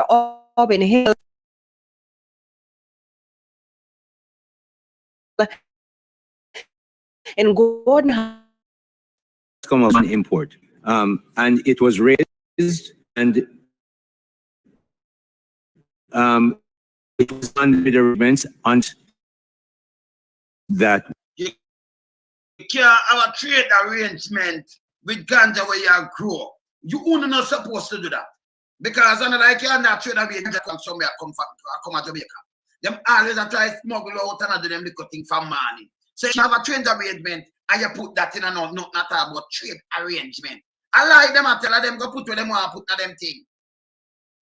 Auburn Hill in Gordon House. Come on import, and it was raised, and it was under the arrangements on that. You can't have a trade arrangement with ganja where you grow. You only not supposed to do that. Because I cannot trade arrangement from somewhere come to Jamaica. Them always try to smuggle out and do them little thing for money. So you have a trade arrangement and you put that in and not about trade arrangement. I like them, I tell them go put where them want to put them thing.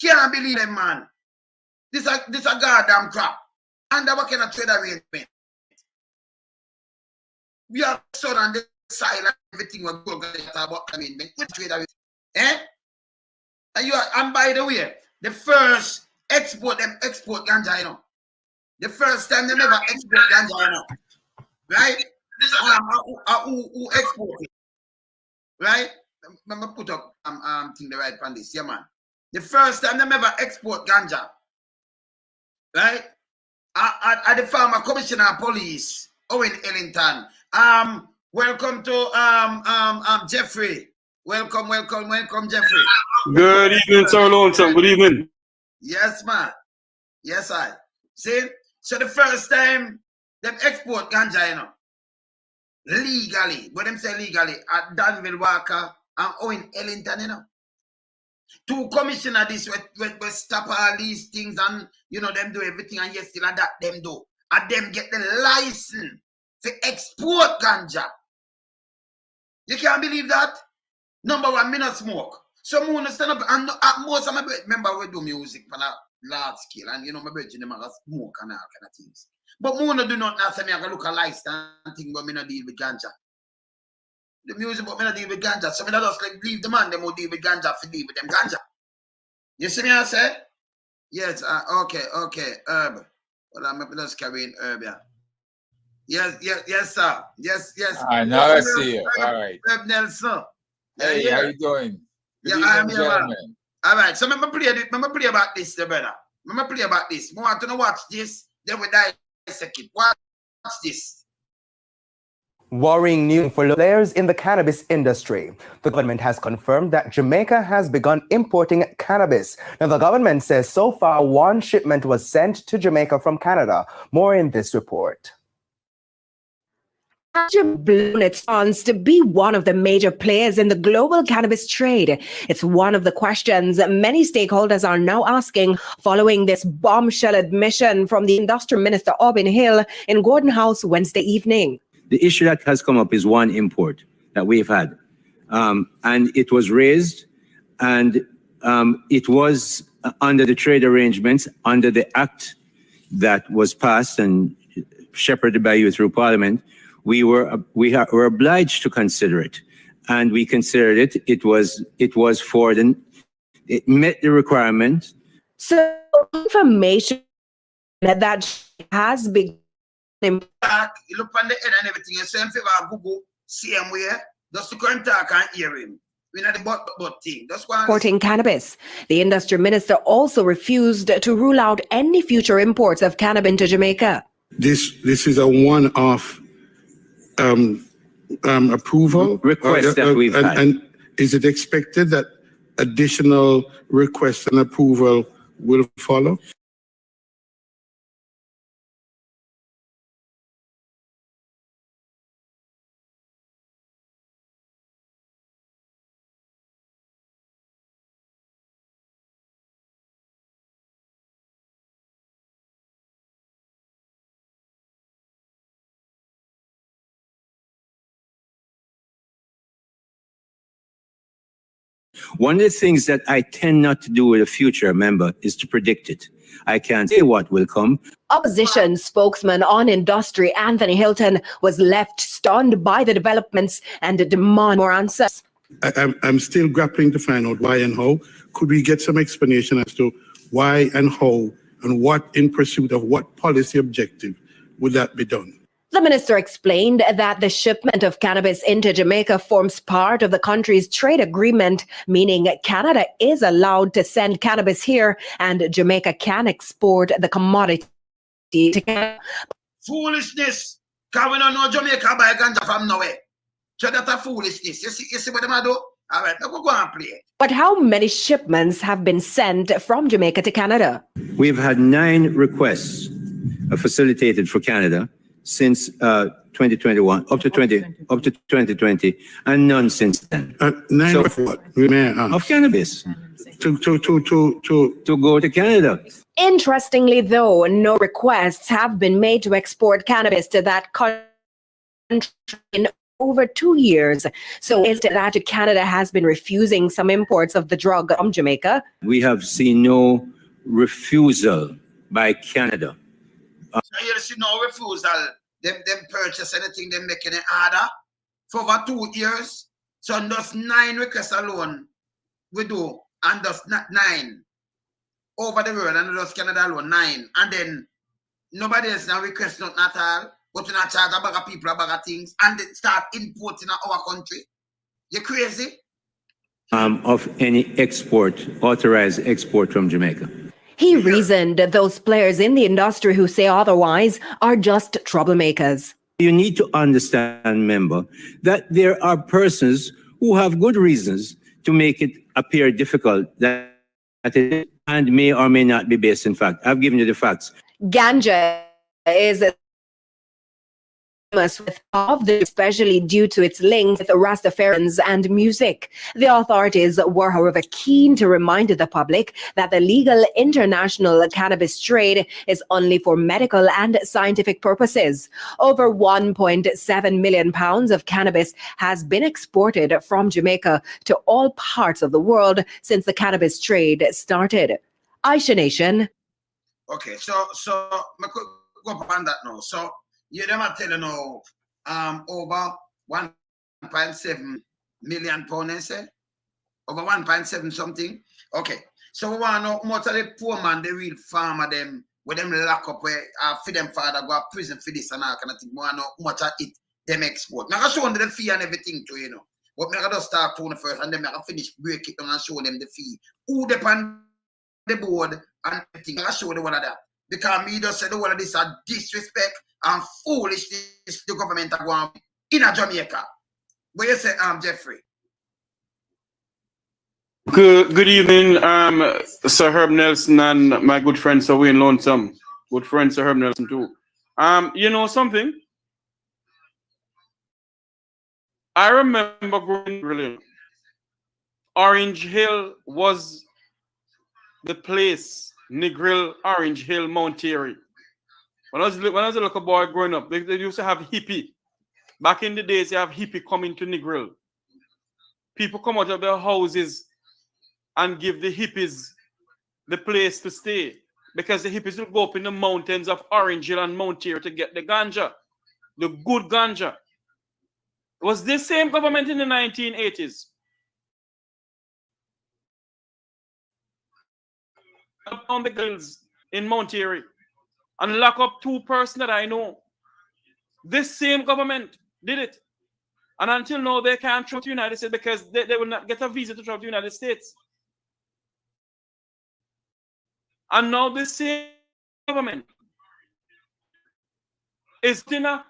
Can't believe them, man. This a goddamn crap. And what kind of trade arrangement? We have sun on the side and everything will go about arrangement. What trade arrangement? Eh? And by the way, the first export ganja, you know. The first time they never export ganja, you know. Right? Who export it? Right? Let me put up thing the right on this. Yeah, man. The first time they never export ganja. Right? At the former commissioner of police, Owen Ellington. Welcome to Jeffrey. Welcome, Jeffrey. Good evening, Sir Lonesome. Good evening. Yes, man. Yes, I. See? So the first time them export ganja, you know, legally, when them say legally, at Danville Walker and Owen Ellington, you know. Two commissioner this we stop all these things and you know them do everything and yes still and that them do. And them get the license to export ganja. You can't believe that? Number one, me not smoke. So I stand up and most of my remember we do music on a large scale and you know my virgin them smoke and all kind of things. But I do not say me I look a lifestyle and think but me not deal with ganja. The music but me not deal with ganja. So me not just like leave the man them who deal with ganja for deal with them ganja. You see me I say? Yes, okay, herb. Well I'm just carrying herb here. Yes, sir. Yes. I now I see you. All right. Herb Nelson. Hey, how you doing? Good evening, gentlemen. All right, so I'm play about this, brother. I'm play about this. I want to watch this, then we dissect it. Watch this. Worrying news for players in the cannabis industry. The government has confirmed that Jamaica has begun importing cannabis. Now, the government says so far one shipment was sent to Jamaica from Canada. More in this report. Ganja blown its chance to be one of the major players in the global cannabis trade. It's one of the questions many stakeholders are now asking following this bombshell admission from the Industrial Minister Auburn Hill in Gordon House Wednesday evening. The issue that has come up is one import that we've had. And it was raised and it was under the trade arrangements, under the act that was passed and shepherded by you through Parliament. We were obliged to consider it, and we considered it. It was for it met the requirement. So information that has been. You look on the head and everything. You same favor Google, same way. Just to come talk and hear him. We not the but thing. That's why. Importing cannabis. The industry minister also refused to rule out any future imports of cannabis into Jamaica. This is a one-off. Approval request that we've had. And is it expected that additional requests and approval will follow? One of the things that I tend not to do with a future member is to predict it. I can't say what will come. Opposition spokesman on industry Anthony Hilton was left stunned by the developments and demand more answers. I'm still grappling to find out why and how. Could we get some explanation as to why and how and what in pursuit of what policy objective would that be done? The minister explained that the shipment of cannabis into Jamaica forms part of the country's trade agreement, meaning Canada is allowed to send cannabis here and Jamaica can export the commodity to Canada. Foolishness. Because we don't know Jamaica buy ganja from nowhere. So that's a foolishness. You see what they do? All right, let's go and play it. But how many shipments have been sent from Jamaica to Canada? We've had 9 requests facilitated for Canada since 2021, up to 2020, and none since then. 9 So- of what? We may ask. Of cannabis To to go to Canada. Interestingly, though, no requests have been made to export cannabis to that country in over 2 years. So is it that Canada has been refusing some imports of the drug from Jamaica? We have seen no refusal by Canada. So you see no refusal. Them purchase anything, them making an order for over 2 years. So just 9 requests alone we do, and just 9 over the world, and just Canada alone 9. And then nobody else now request nothing at all, but we not charge a bag of people, a bag of things, and they start importing our country. You crazy? Of any export, authorized export from Jamaica. He reasoned that those players in the industry who say otherwise are just troublemakers. You need to understand, member, that there are persons who have good reasons to make it appear difficult that it and may or may not be based in fact. I've given you the facts. Ganja is especially due to its links with Rastafarians and music. The authorities were, however, keen to remind the public that the legal international cannabis trade is only for medical and scientific purposes. Over 1.7 million pounds of cannabis has been exported from Jamaica to all parts of the world since the cannabis trade started. Aisha Nation. Okay, so I could go up on that now. So you them are telling now over 1.7 million pounds, I say? Over 1.7 something. Okay. So we want to know how much of the poor man, the real farmer them, with them lock up where for them father go to prison for this and all kind of thing. We want to know how much of it them export. Now I show them the fee and everything too, you know. But I just start to first and then I finish break it down and show them the fee. Who depend the board and everything. I show them one of that. Because me just said the one of this are disrespect and foolishness the government are going in a Jamaica. What you say, Jeffrey? Good evening, Sir Herb Nelson and my good friend Sir Wayne Lonesome. Good friend Sir Herb Nelson too. You know something? I remember growing really. Orange Hill was the place, Negril, Orange Hill, Mount Terry. When I was a little boy growing up, they used to have hippie. Back in the days, they have hippie coming to Negril. People come out of their houses and give the hippies the place to stay, because the hippies will go up in the mountains of Orange Hill and Mount Terry to get the ganja, the good ganja. It was this same government in the 1980s. On the girls in Mount Terry and lock up 2 persons that I know. This same government did it. And until now, they can't travel to the United States because they will not get a visa to travel to the United States. And now this same government is in a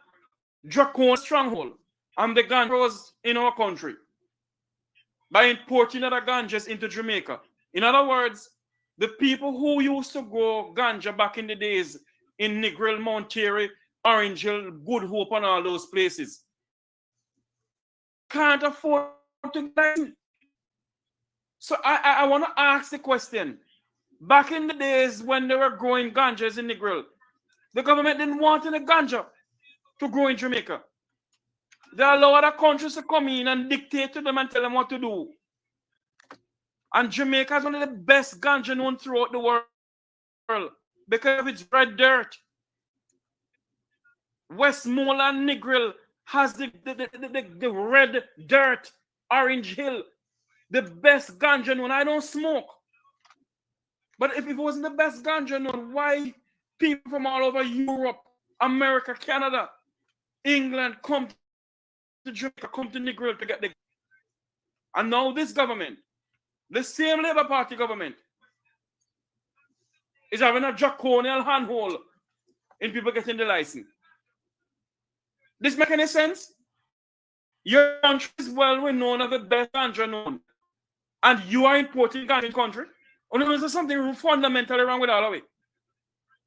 draconian stronghold on the ganjas in our country by importing other ganjas into Jamaica. In other words, the people who used to grow ganja back in the days in Negril, Mount Terry, Orange Hill, Good Hope, and all those places can't afford to get it. So I want to ask the question. Back in the days when they were growing ganjas in Negril, the government didn't want any ganja to grow in Jamaica. They allowed other countries to come in and dictate to them and tell them what to do. And Jamaica is one of the best ganja known throughout the world because of its red dirt. Westmoreland Negril has the red dirt. Orange Hill, the best ganja known. I don't smoke. But if it wasn't the best ganja known, why people from all over Europe, America, Canada England, come to Jamaica, come to Negril to get the. And now this government, the same Labour Party government, is having a draconian handhold in people getting the license. This make any sense? Your country is well known as the best ganja known, and you are importing ganja in country. Or there's something fundamentally wrong with all of it.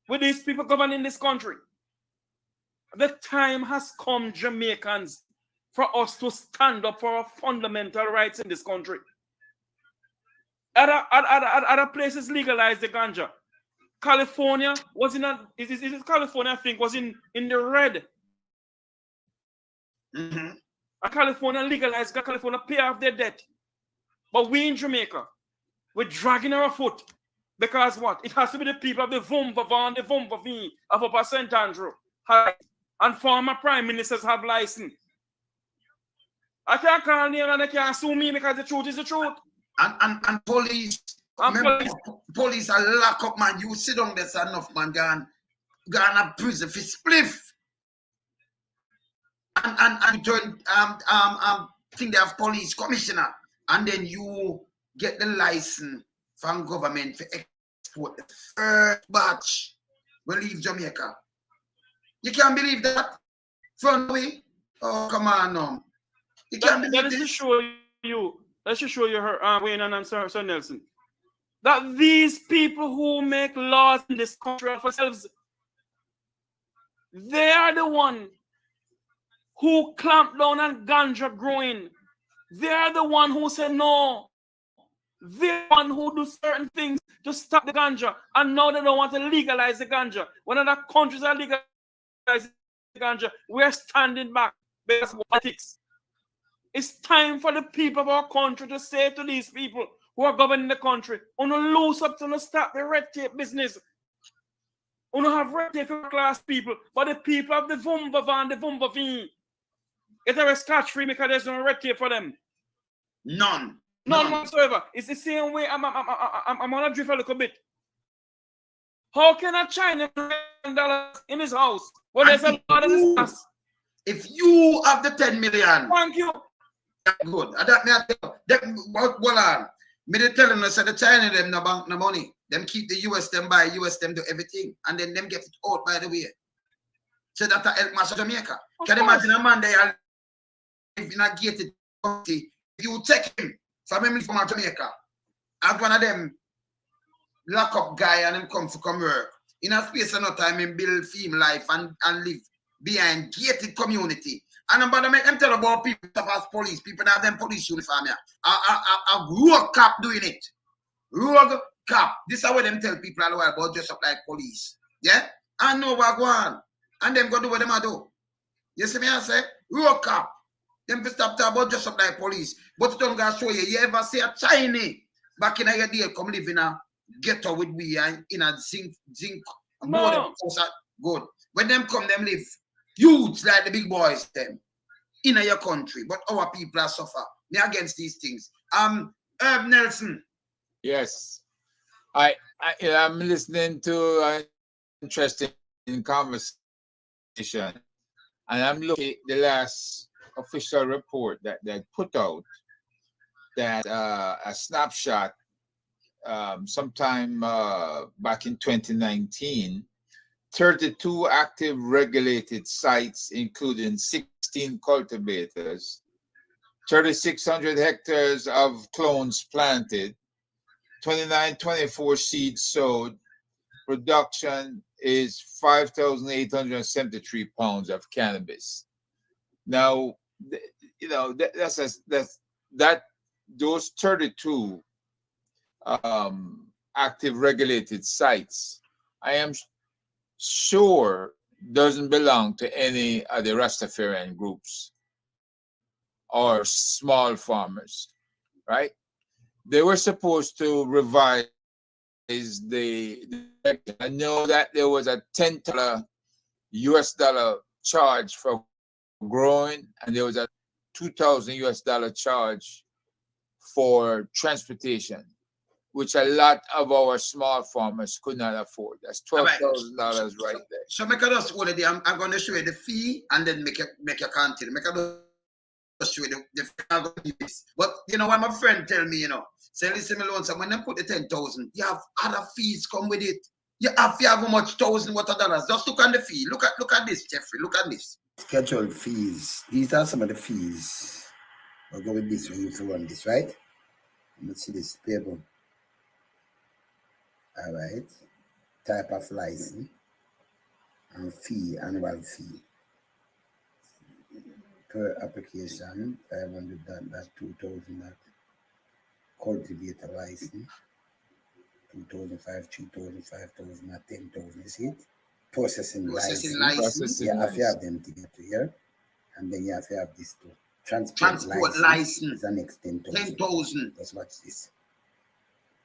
With these people governing this country, the time has come, Jamaicans, for us to stand up for our fundamental rights in this country. Other places legalize the ganja. California was in a. Is it California? I think was in the red. Mm-hmm. And California legalized. California pay off their debt, but we in Jamaica, we're dragging our foot because what? It has to be the people of the Vumvavan, the Vumvavi of Upper St. Andrew, and former prime ministers have license. I can't call name and they can't sue me because the truth is the truth. And police. Police are lock up, man. You sit down, there's enough, man. Gone to prison for spliff. And join think they have police commissioner, and then you get the license from government for export the first batch will leave Jamaica. You can't believe that. Front way. Oh, come on, no. You can't believe that. Let's just show you her Wayne and Sir Nelson. That these people who make laws in this country for themselves, they are the one who clamp down on ganja growing. They are the one who say no. They're the one who do certain things to stop the ganja, and now they don't want to legalize the ganja. When other countries are legalizing the ganja, we're standing back because of politics. It's time for the people of our country to say to these people who are governing the country, "Uno loose up to stop the red tape business. Uno have red tape for class people, but the people of the Vumvavan, the Vumvavi, get a scotch free because there's no red tape for them. None whatsoever. It's the same way. I'm on a drift a little bit. How can a China $1 in his house when there's a lot of this? If you have the 10 million, thank you. Good. Well, on. Me they telling us that the China them no bank no money. Them keep the US them buy, US them do everything, and then them get it out by the way. So that help Master Jamaica. Can you imagine a man there live in a gated community? You take him from Jamaica, as one of them lock up guy and him come to come work. In a space of no time him build theme life and live behind gated community. And I'm about to make them tell about people as police. People that have them police uniform here. A rogue cop doing it. Rogue cop. This is how them tell people all the while about dress up like police. Yeah? I know what go on. And them go do what them do. You see me I say? Rogue cop. Them stop talking about dress up like police. But I'm going to show you. You ever see a Chinese back in your day come live in a ghetto with we in a zinc. No. Good. When them come, them live huge like the big boys them in your country, but our people are suffer. Me against these things. Herb Nelson. Yes, I'm listening to an interesting conversation, and I'm looking at the last official report that they put out. That a snapshot sometime back in 2019. 32 active regulated sites, including 16 cultivators, 3,600 hectares of clones planted, 24 seeds sowed. Production is 5,873 pounds of cannabis. Now, you know, those 32 active regulated sites, I am sure doesn't belong to any of the Rastafarian groups or small farmers, right? They were supposed to revise I know that there was a $10 US dollar charge for growing, and there was a $2,000 US dollar charge for transportation. which a lot of our small farmers could not afford. That's $12,000 right there. So make us already. I'm going to show you the fee and then make a continue. Make us show you the but you know what my friend tell me, you know, say listen me loan, so when they put the 10,000, you have other fees come with it. You have how much $1,000 what dollars. Just look at the fee. Look at this, Jeffrey. Look at this. Scheduled fees. These are some of the fees. We'll go with this when you run this, right? Let's see this paper. All right. Type of license and fee, annual fee. Per application, 500, that's 2,000. That cultivator license, 2,005, 3,000, 5,000, 10,000. You see it? Processing license. You have to have them together here, and then you have to have this too. Transport license is the next 10,000. Let's watch this.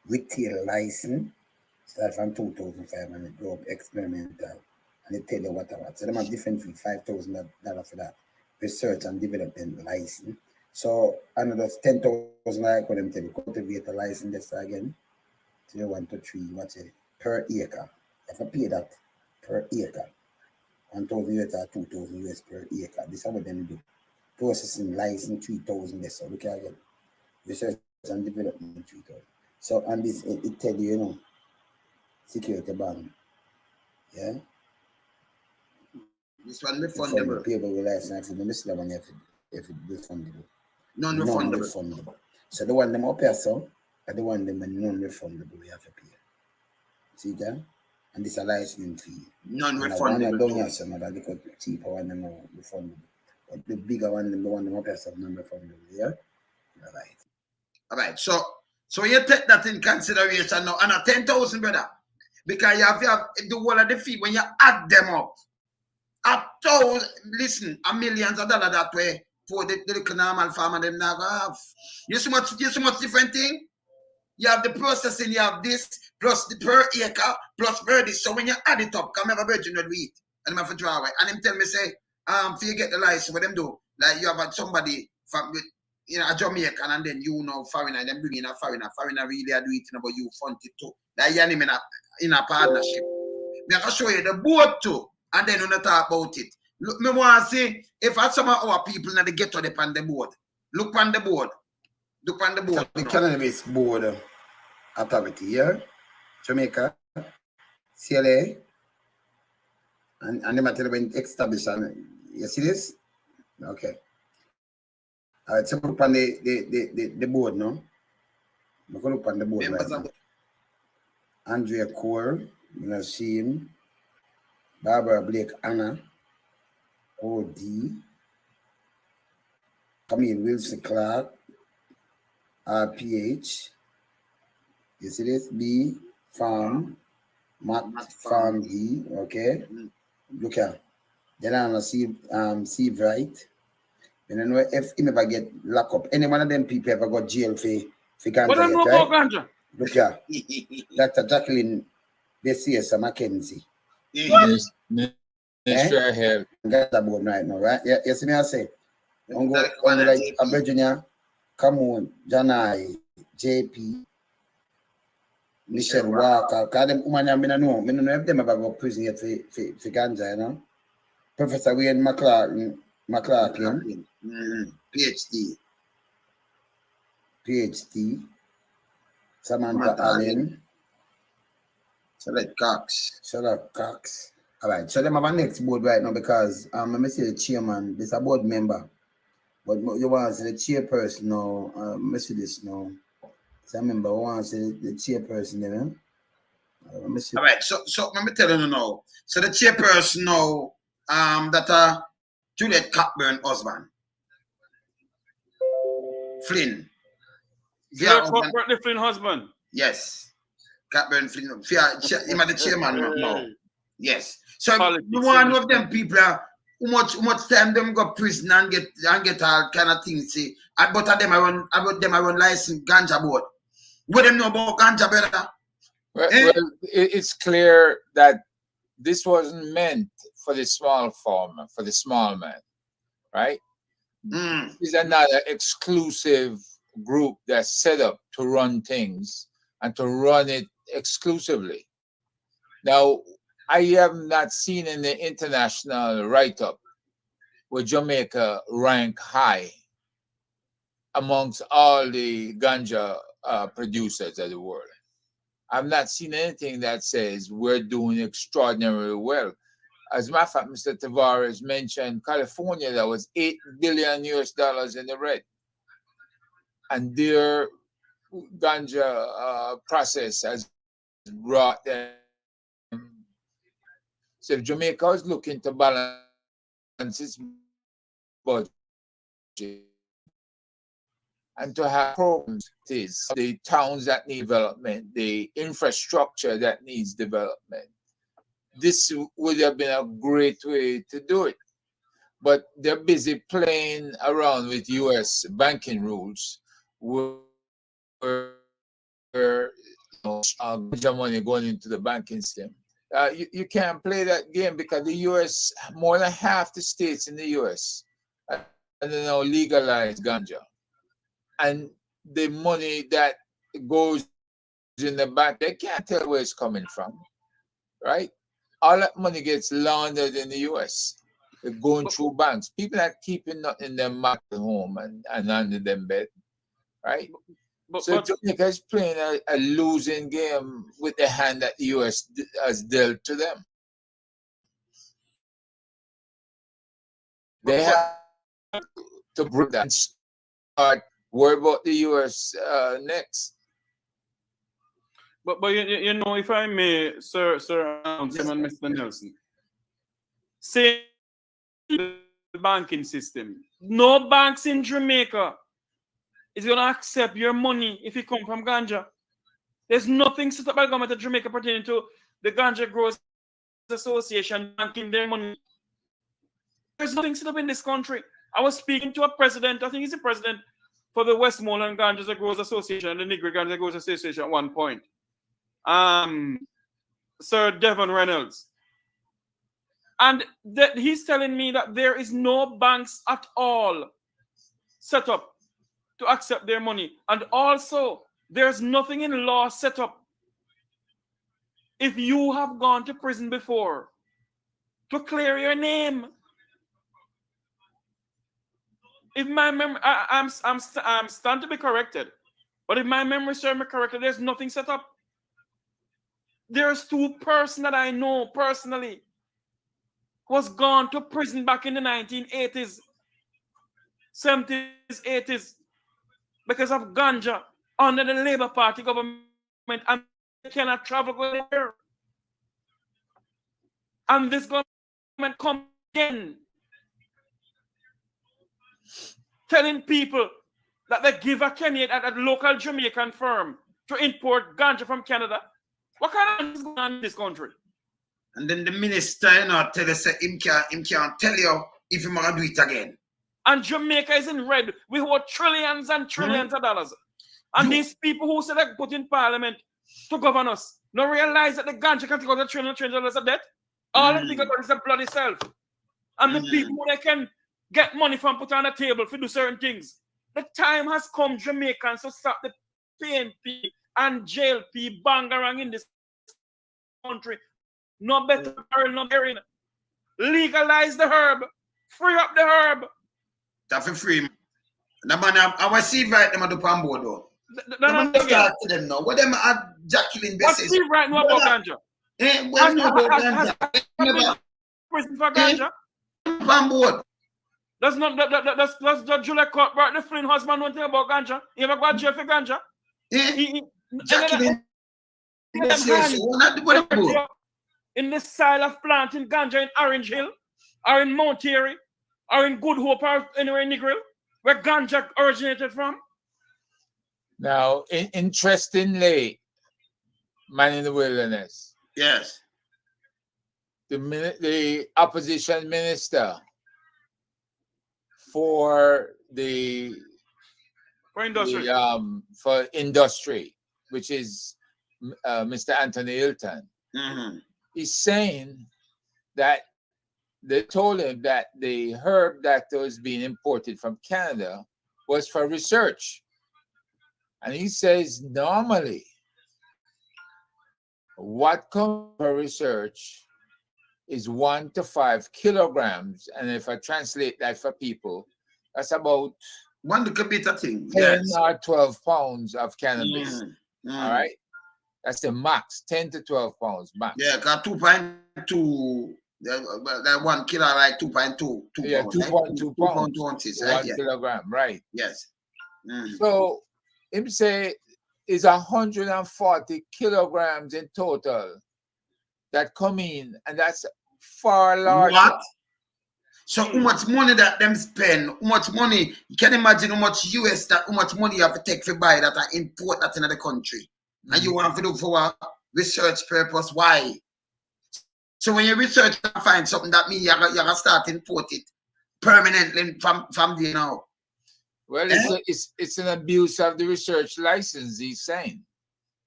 Retail license start from 2,500, go up experimental, and they tell you what. So they have different fee, $5,000 for that. Research and development license. So another 10,000 like what them tell you, cultivator license. That's again 0, 1 to 3. What's it per acre? You have to pay that per acre. 1,000 US or 2,000 US per acre. This is what them do. Processing license 3,000. That's all. Look at again. Research and development 3,000. So on this, it tell you, you know, security bond. Yeah. This one refundable. Payable with license. If you miss that one, if it refundable. Non-refundable. So the one them up here, so, and the one them non-refundable we have to pay. See that? And this is a licensing fee. Non-refundable. And don't have some other because cheaper one them are refundable. But the bigger one, the one them up here, so non-refundable. Yeah. All right. So you take that in consideration now, and a 10,000, brother, because you have the whole of the fee when you add them up. Listen, a millions of dollars that way for the normal farmer them now have. You see much different thing. You have the processing, you have this plus the per acre plus per this. So when you add it up, come have a virgin with wheat and I'm have to draw away. And him tell me say, for you get the license, what them do? Like you have had somebody from a Jamaican and then you know foreigner, then bring in a foreigner really are doing it, but you fund it too. Like you him in a partnership. I can show you the board too. And then we'll talk about it. Look, me want to say, if I some of our people now they get on the board, look on the board. Look on the board. The cannabis board authority here, Jamaica, CLA, and the material been established. And you see this? Okay. All right, so look on the board now. Look on the board right now. Andrea Core, you know, see him. Barbara Blake Anna, OD, Camille Wilson Clark, RPH, you see this? B, Farm, Matt Farm D, okay? Look here. Then I'm going to see Wright. And I know if he never get locked up, any one of them people ever got jail for ganja yet, right? Look here. Dr. Jacqueline Bessier Mackenzie. Yes. Minister Health. Got that board right now, right? Yeah, you see me I say. I'm going like a Virginia, Cameron, Janai, JP, Michelle Walker, because them women I don't know if them ever go prison yet for ganja, you know. Professor Wayne McClarkin, PhD, Samantha Allen, Charlotte Cox. All right, so them have a next board right now because let me see the chairman. This is a board member, but you want to see the chairperson now. Let me see this now. So I remember I want to see the chairperson there. Let me see. All right, so let me tell you now. So the chairperson now, that Juliet Cockburn husband, Flynn. Juliet Cockburn, the Flynn husband. Yes, Cockburn Flynn. Him the chairman now. Yes. So one of them people how much time them go prison and get all kind of things. See, but them I run license ganja board. What them know about ganja, brother? Well, it's clear that this wasn't meant for the small farmer, for the small man, right? It's another exclusive group that's set up to run things and to run it exclusively. Now, I have not seen in the international write-up where Jamaica rank high amongst all the ganja producers of the world. I've not seen anything that says we're doing extraordinarily well. As a matter of fact, Mr. Tavares mentioned California that was $8 billion US in the red. And their ganja process has brought them. So if Jamaica is looking to balance its budget and to have programs, the towns that need development, the infrastructure that needs development, this would have been a great way to do it. But they're busy playing around with US banking rules where ganja money going into the banking system. You can't play that game because the US, more than half the states in the US, now legalize ganja. And the money that goes in the bank, they can't tell where it's coming from, right? All that money gets laundered in the US. They're going through banks. People are keeping nothing in their market home and under them bed, right? So Jamaica is playing a losing game with the hand that the US has dealt to them. They have to bring that and start worry about the US next. But you know, if I may, Sir and Mr. Nelson, say the banking system, no banks in Jamaica is going to accept your money if it comes from ganja. There's nothing set up by the government of Jamaica pertaining to the Ganja Growers Association banking their money. There's nothing set up in this country. I was speaking to a president, I think he's the president for the Westmoreland Ganja Growers Association and the Negro Ganja Growers Association at one point. Sir Devon Reynolds. And he's telling me that there is no banks at all set up to accept their money. And also, there's nothing in law set up. If you have gone to prison before, to clear your name. If my memory, I'm stand to be corrected. But if my memory serves me correctly, there's nothing set up. There's two persons that I know personally who was gone to prison back in the 1980s, 70s, 80s because of ganja under the Labour Party government, and they cannot travel there. And this government come in telling people that they give a Kenyan at a local Jamaican firm to import ganja from Canada. What kind of is going on in this country? And then the minister, tell us him can't tell you if he's going to do it again. And Jamaica is in red. We hold trillions and trillions of dollars. And these people who said they put in parliament to govern us don't realize that the ganja can take out $1 trillion of debt. All they think about is the bloody self. And the people who they can get money from put on the table for do certain things. The time has come, Jamaicans, to stop the PNP and JLP bangarang in this country. No better, no better. Legalize the herb. Free up the herb. That's for free. The man, I was see right them at the palm board though. To them now. What them are Jacqueline What's Besses? Steve right now about ganja? What know about ganja? Prison for ganja? Palm board. Does the Julia Court brought the Flynn husband one thing about ganja? You ever got jail for ganja? Jacqueline Besses. In the style of planting ganja in Orange Hill, or in Mount Airy, or in Good Hope, or anywhere in Negril, where ganja originated from? Now, interestingly, man in the wilderness. Yes. The opposition minister for industry, which is Mr. Anthony Hilton, is saying that they told him that the herb that was being imported from Canada was for research. And he says normally What comes for research is 1 to 5 kilograms. And if I translate that for people, that's about One little bit of thing. 10 Yes. or 12 pounds of cannabis. Mm. All right. That's the max, 10 to 12 pounds max. Yeah, because 2.2, that 1 kilo like 2.2. Yeah, 2.2 pounds. 2 ounces, 1 right? Yeah. kilogram, right. Yes. Mm. So him say is 140 kilograms in total that come in, and that's far larger. What? So how much money that them spend? How much money? You can imagine how much US that how much money you have to take to buy that and import that into the country. And you want to do for a research purpose. Why? So when you research and find something, that means you're gonna start import it permanently from there now. Well, it's an abuse of the research license, he's saying.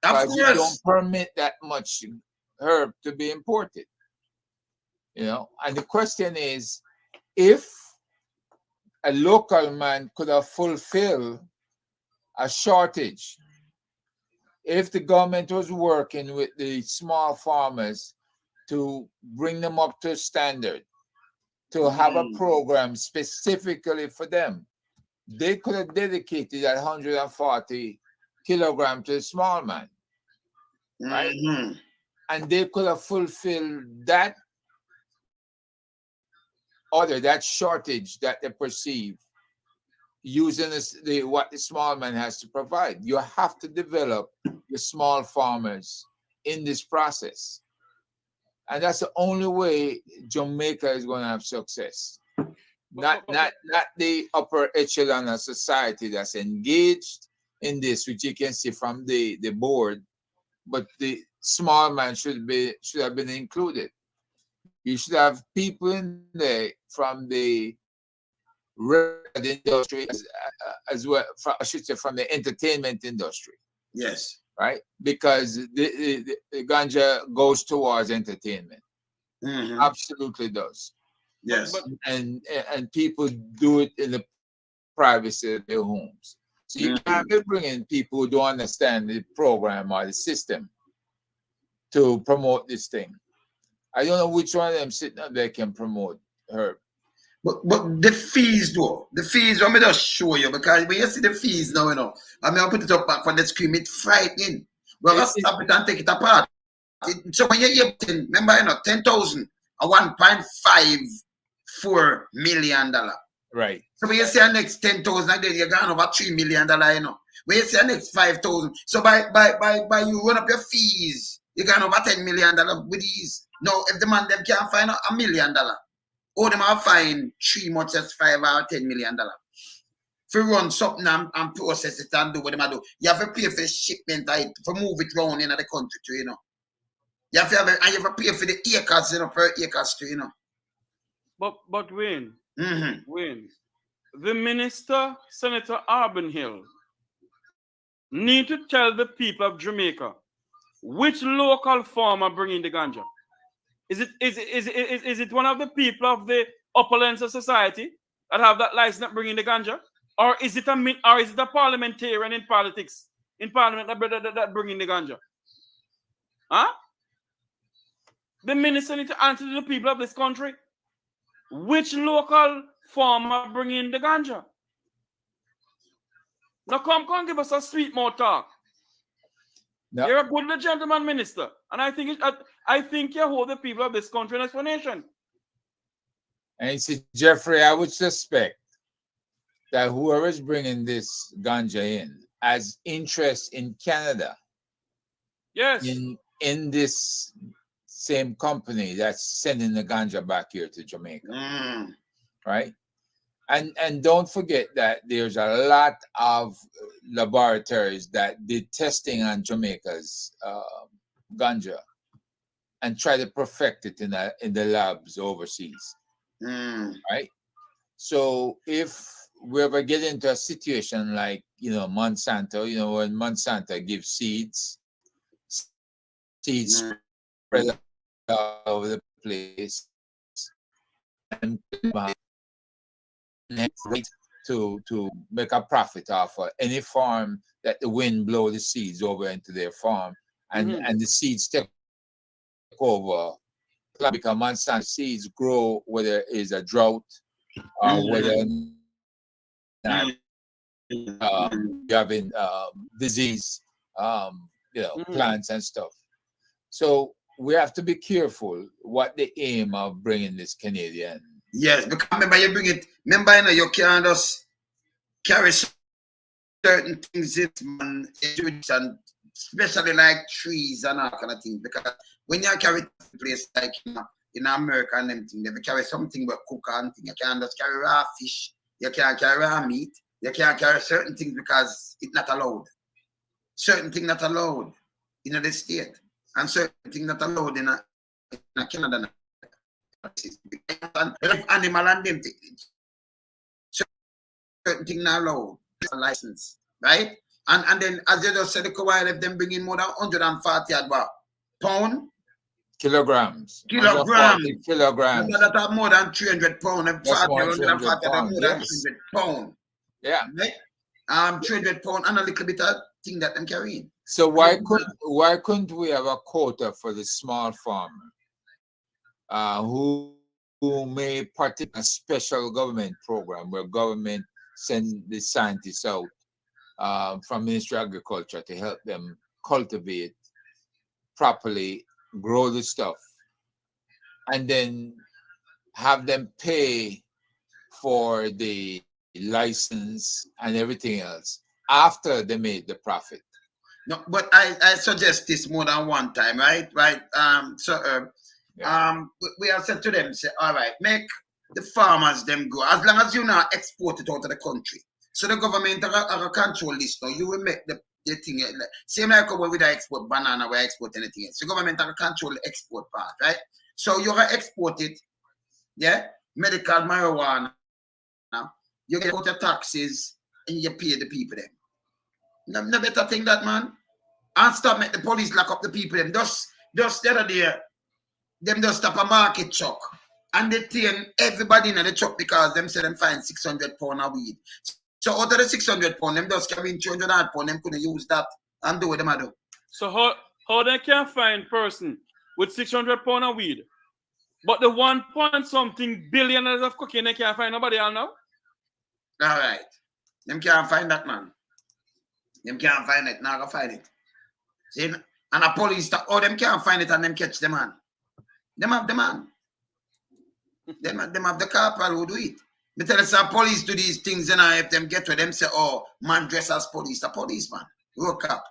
Of Because you don't course. permit that much herb to be imported. You know, and the question is, if a local man could have fulfilled a shortage, if the government was working with the small farmers to bring them up to standard, to have a program specifically for them, they could have dedicated that 140 kilograms to the small man, right? And they could have fulfilled that order, that shortage that they perceive, using what the small man has to provide. You have to develop the small farmers in this process. And that's the only way Jamaica is going to have success. Not the upper echelon of society that's engaged in this, which you can see from the board, but the small man should have been included. You should have people in there from the industry as well, I should say from the entertainment industry. Yes. Right? Because the ganja goes towards entertainment. Absolutely does. Yes. And people do it in the privacy of their homes. So you can't be bringing people who don't understand the program or the system to promote this thing. I don't know which one of them sitting up there can promote herb. But the fees though, let me just show you, because when you see the fees now, I'll put it up back on the screen, it's frightening. Well, let's stop it and take it apart. So when you hear 10, remember, 10,000 or $1.54 million. Right. So when you say the next 10,000, then you're going over $3 million, When you say the next 5,000, so by you run up your fees, you're going over $10 million with these. Now, if the man them can't find $1 million, or them are find 3 months as $5 or $10 million. If you run something and process it and do what them do, you have to pay for shipment for move it around in the country too, You have to pay for the acres, per acres too, But Wayne, Wayne, the minister, Senator Hill, need to tell the people of Jamaica which local farmer bringing the ganja. Is it one of the people of the opulence of society that have that license bringing the ganja, or is it a parliamentarian in politics in parliament that bringing the ganja? Huh? The minister need to answer to the people of this country. Which local farmer bringing the ganja? Now come give us a sweet more talk. No. You're a good gentleman, minister, and I think you hold the people of this country an explanation. And you see, Jeffrey, I would suspect that whoever is bringing this ganja in has interest in Canada. Yes. In this same company that's sending the ganja back here to Jamaica, right? And don't forget that there's a lot of laboratories that did testing on Jamaica's ganja and try to perfect it in the labs overseas, right? So if we ever get into a situation like Monsanto, when Monsanto gives seeds spread all over the place, and to make a profit off of any farm that the wind blow the seeds over into their farm, and the seeds take over because Monsanto seeds grow whether there is a drought or whether not you're having disease, plants and stuff. So we have to be careful what the aim of bringing this Canadian. Yes, because remember you bring it. Remember, you can't just carry certain things in, man, and especially like trees and all kind of things. Because when you carry to place like in America and them things, they carry something but cook and thing. You can't just carry raw fish. You can't carry raw meat. You can't carry certain things because it's not allowed. Certain things not allowed in the state, and certain things not allowed in Canada. And animal and them things. Certain things not allowed. License, right? And then as you just said, if them bring in more than 140 pound. Kilograms. Kilograms. Kilograms. That are more than 300 pounds. That's more than 300 pounds. More than 300 pounds. Yeah. Right? 300 pounds and a little bit of thing that I'm carrying. So why couldn't we have a quota for the small farmer who may partake in a special government program where government send the scientists out from Ministry of Agriculture to help them cultivate properly, grow the stuff, and then have them pay for the license and everything else after they made the profit. No, but I suggest this more than one time, right? We have said to them, say, all right, make the farmers them go. As long as you not export it out of the country. So the government are control this now. You will make the thing. Same like when we export banana, we export anything else. So government are control the export part, right? So you're going to export it, yeah? Medical marijuana. You get out your taxes and you pay the people them. No better thing that, man. And stop make the police lock up the people them. Just the other day, them just stop a market truck and they turn everybody in the truck because them say them find 600 pounds of weed. So out of the 600 pounds, them just carrying 200 pounds, them couldn't use that and do what them do. So how they can find person with 600 pounds of weed, but the 1 point something billion of cocaine, they can't find nobody else now? All right. Them can't find that, man. Them can't find it. Now go find it. See? And a police, them can't find it and them catch the man. Them have the man. them have the corporal who do it. Me tell you, some police do these things, and if them get to them, say, oh, man dress as police, a policeman, road cop.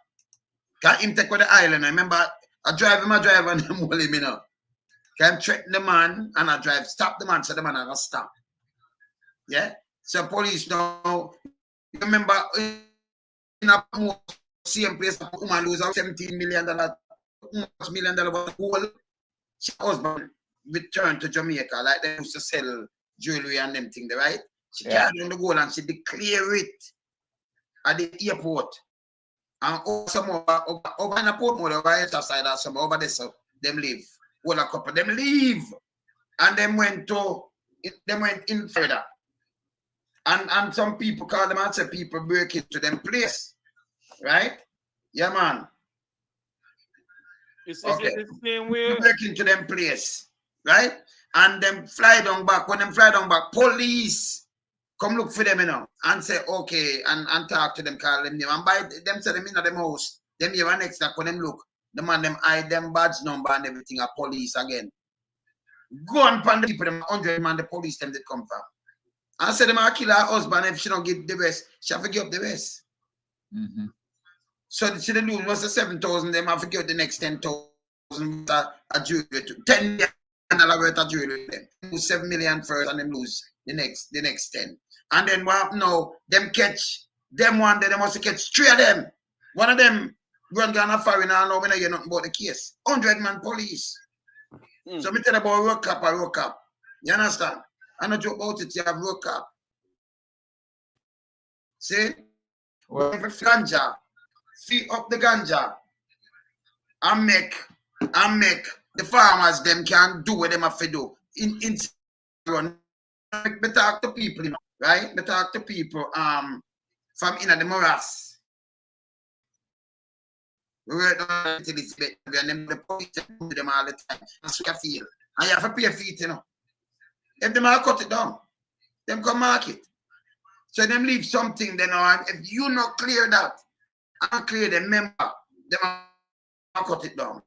Can't him take with the island. I remember, I drive him, and them hold him, you know. Can threaten the man, and I drive, stop the man, so the man I stop. Yeah? So police now, you remember, in a same place, a woman lose $17 million, $1 million whole. She husband returned to Jamaica, like they used to sell jewelry and them things, right? She carried on the gold and she declare it at the airport. And over in the port mode, over the side or some over there, so them leave. All a couple, them leave. And them went in further. And some people call them and say people break into them place. Right? Yeah, man. It's the same way. Break into them place. Right? And them fly down back. When them fly down back, police come look for them, you know, and say, okay, and talk to them, call them name. And by them say them in the house, them here next that when them look, the man them hide them badge number and everything, a police again. Go and find the people, them 100 man, the police them that come from. And say them a kill her husband if she don't get the rest, she have to give up the rest. Mm-hmm. So she the lose was the 7,000, them have to give up the next 10,000 a jewelry to 10 million worth of jewelry them. Lose 7 million first and then lose the next 10. And then what now? Them catch them one day, they must catch 3 of them. One of them run Ganja Farmers and now we don't hear nothing about the case. 100 man police. So me tell about road cop. You understand? I not joke about it, you have road cop. See? Well, if ganja, free up the ganja and make the farmers them can do what them have to do. In run. Me talk to people, you know, right? Me talk to people from in the morass. We work on this bit, and then the police do them all the time. That's what I feel. And you have to pay for it, you know. If them all cut it down, them come mark it. So them leave something, then, and if you not clear that, and clear the member, them all cut it down.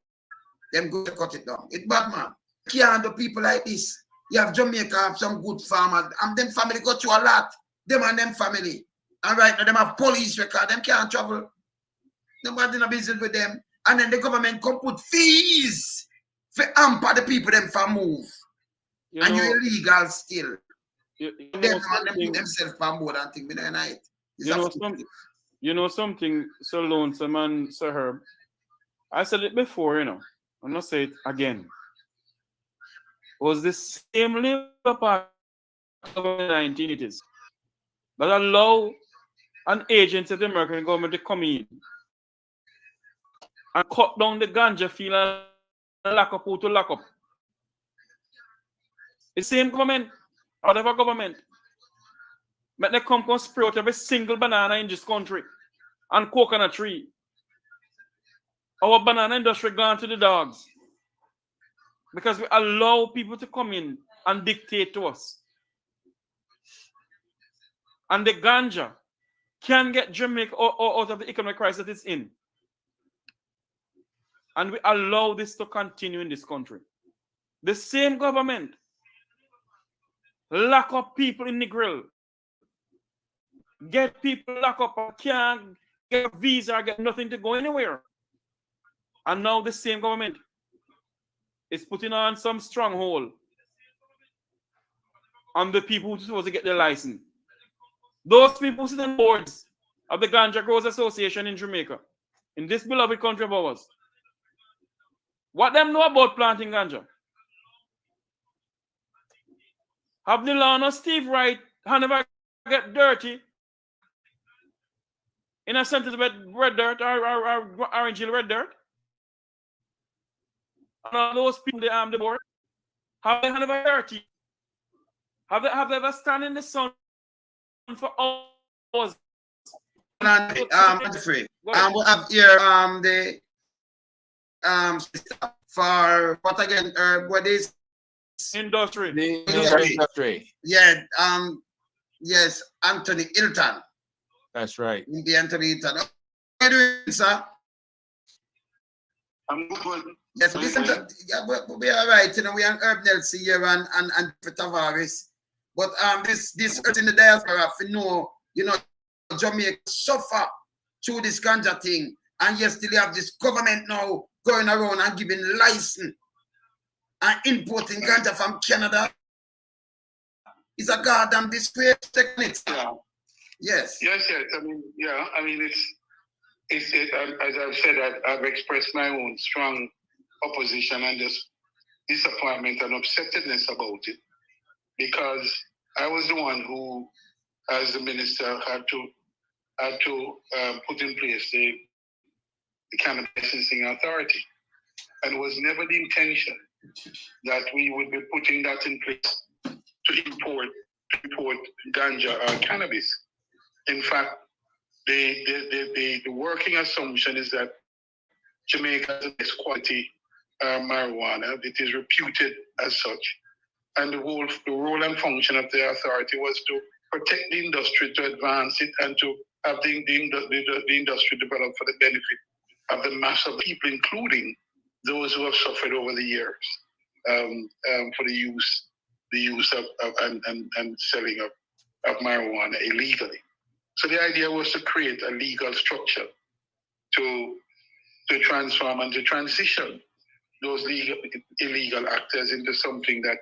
Them go to cut it down. It's bad, man. You can't do people like this. You have Jamaica, have some good farmers, and them family go through a lot. Them and them family. And right now, them have police record, them can't travel. Nobody in a business with them. And then the government come put fees for hamper the people them for move. And you're illegal still. Them put themselves on board and think we don't know it. You know something, Sir Lonesome and Sir Herb. I said it before, you know. I'm not say it again. It was the same Labour Party of the 1980s that allow an agent of the American government to come in and cut down the ganja field and lock up who to lock up. The same government, whatever government, but they come spray out every single banana in this country and coconut tree. Our banana industry gone to the dogs because we allow people to come in and dictate to us. And the ganja can get Jamaica out of the economic crisis it's in. And we allow this to continue in this country. The same government lock up people in the grill, get people locked up and can't get a visa, get nothing to go anywhere. And now the same government is putting on some stronghold on the people who are supposed to get their license. Those people sit on boards of the Ganja Growers Association in Jamaica, in this beloved country of ours. What them know about planting ganja? Have the lawn of Steve Wright hand ever get dirty in a sentence with red dirt or orange hill red dirt? And all those people they the board, have they hand ever dirty? Have they ever stand in the sun for hours? Free. We have here the for what again? What is industry? Industry. Yeah. Yes, Anthony Hilton. That's right. The Anthony Hilton. How are you doing, sir? I'm good. Yes, listen to, yeah, we'll be all right. You know, we are Herb Nelson here and Tavares. But this earth in the diaspora, you know, Jamaica suffer through this ganja thing. And you still have this government now going around and giving license and importing ganja from Canada. It's a goddamn disgrace technique. Yeah. Yes. Yes. I mean, yeah. I mean, it's as I've said, I've expressed my own strong opposition and just disappointment and upsetness about it, because I was the one who, as the minister, had to put in place the Cannabis Licensing Authority, and it was never the intention that we would be putting that in place to import ganja or cannabis. In fact, the working assumption is that Jamaica has the best quality marijuana. It is reputed as such. And the role and function of the authority was to protect the industry, to advance it, and to have the industry develop for the benefit of the mass of people, including those who have suffered over the years for the use of and selling of marijuana illegally. So the idea was to create a legal structure to transform and to transition those illegal actors into something that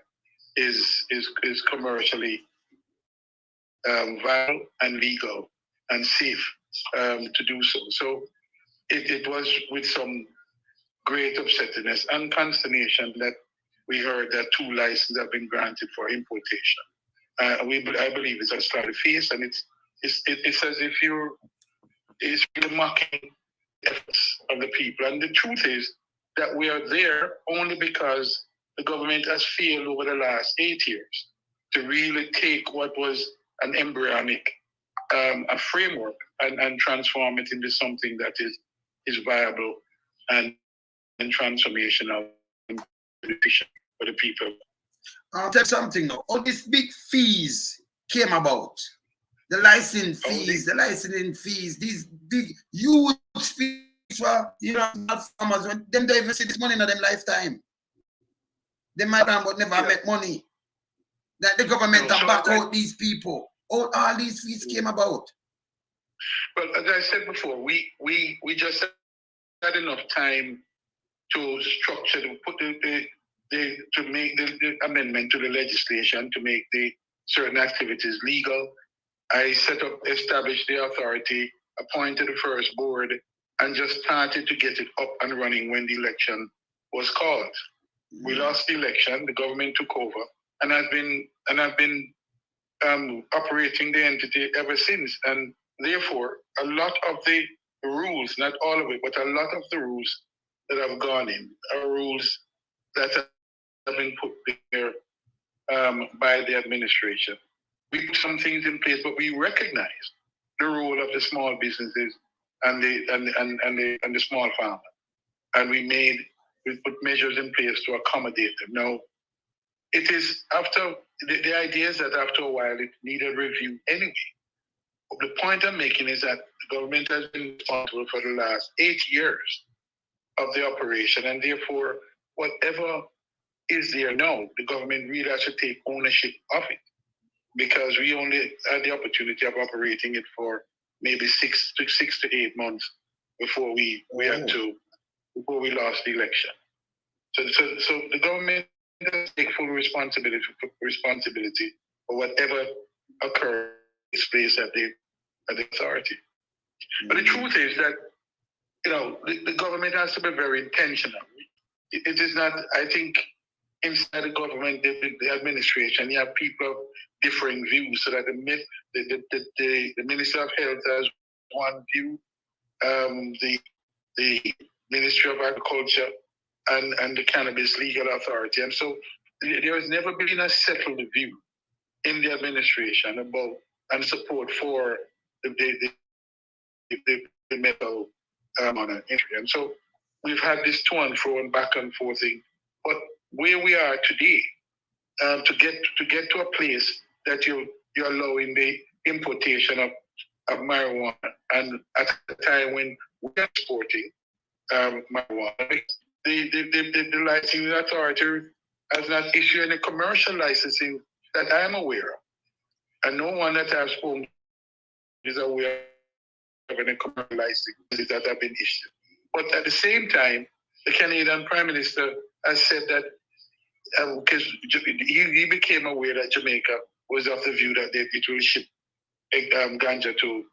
is commercially viable and legal and safe to do so. So it was with some great upsetness and consternation that we heard that 2 licenses have been granted for importation. I believe it's a slap in the face, and it's as if it's really mocking the efforts of the people. And the truth is that we are there only because the government has failed over the last 8 years to really take what was an embryonic a framework and transform it into something that is viable and transformational beneficial for the people. I'll tell you something now. All these big fees came about. The licensing fees, these big, huge fees for farmers. Them don't even see this money in their lifetime. They might have but never make money. That the government can back out these people. All these fees came about. Well, as I said before, we just had enough time to structure, to put to make the amendment to the legislation to make the certain activities legal. I established the authority, appointed the first board, and just started to get it up and running when the election was called. We lost the election, the government took over, and I've been operating the entity ever since. And therefore, a lot of the rules, not all of it, but a lot of the rules that have gone in are rules that have been put there by the administration. We put some things in place, but we recognize the role of the small businesses and the small farmer, and we put measures in place to accommodate them. Now, it is after the idea is that after a while it needed review anyway. But the point I'm making is that the government has been responsible for the last 8 years of the operation, and therefore whatever is there now, the government really has to take ownership of it, because we only had the opportunity of operating it for maybe 6 to 8 months before we lost the election. So the government does take full responsibility for whatever occurs place at the authority. But the truth is that the government has to be very intentional. It is not. I think inside the government, the administration, you have people of differing views. So that the Minister of Health has one view, the Ministry of Agriculture, and the Cannabis Legal Authority. And so there has never been a settled view in the administration about and support for the medical industry. And so we've had this to and fro and back and forth thing. But where we are today, to get to a place that you're allowing the importation of marijuana, and at the time when we're exporting marijuana, the licensing authority has not issued any commercial licensing that I am aware of. And no one that I've spoken is aware of any commercial licenses that have been issued. But at the same time, the Canadian Prime Minister has said that because he became aware that Jamaica was of the view that it will ship ganja to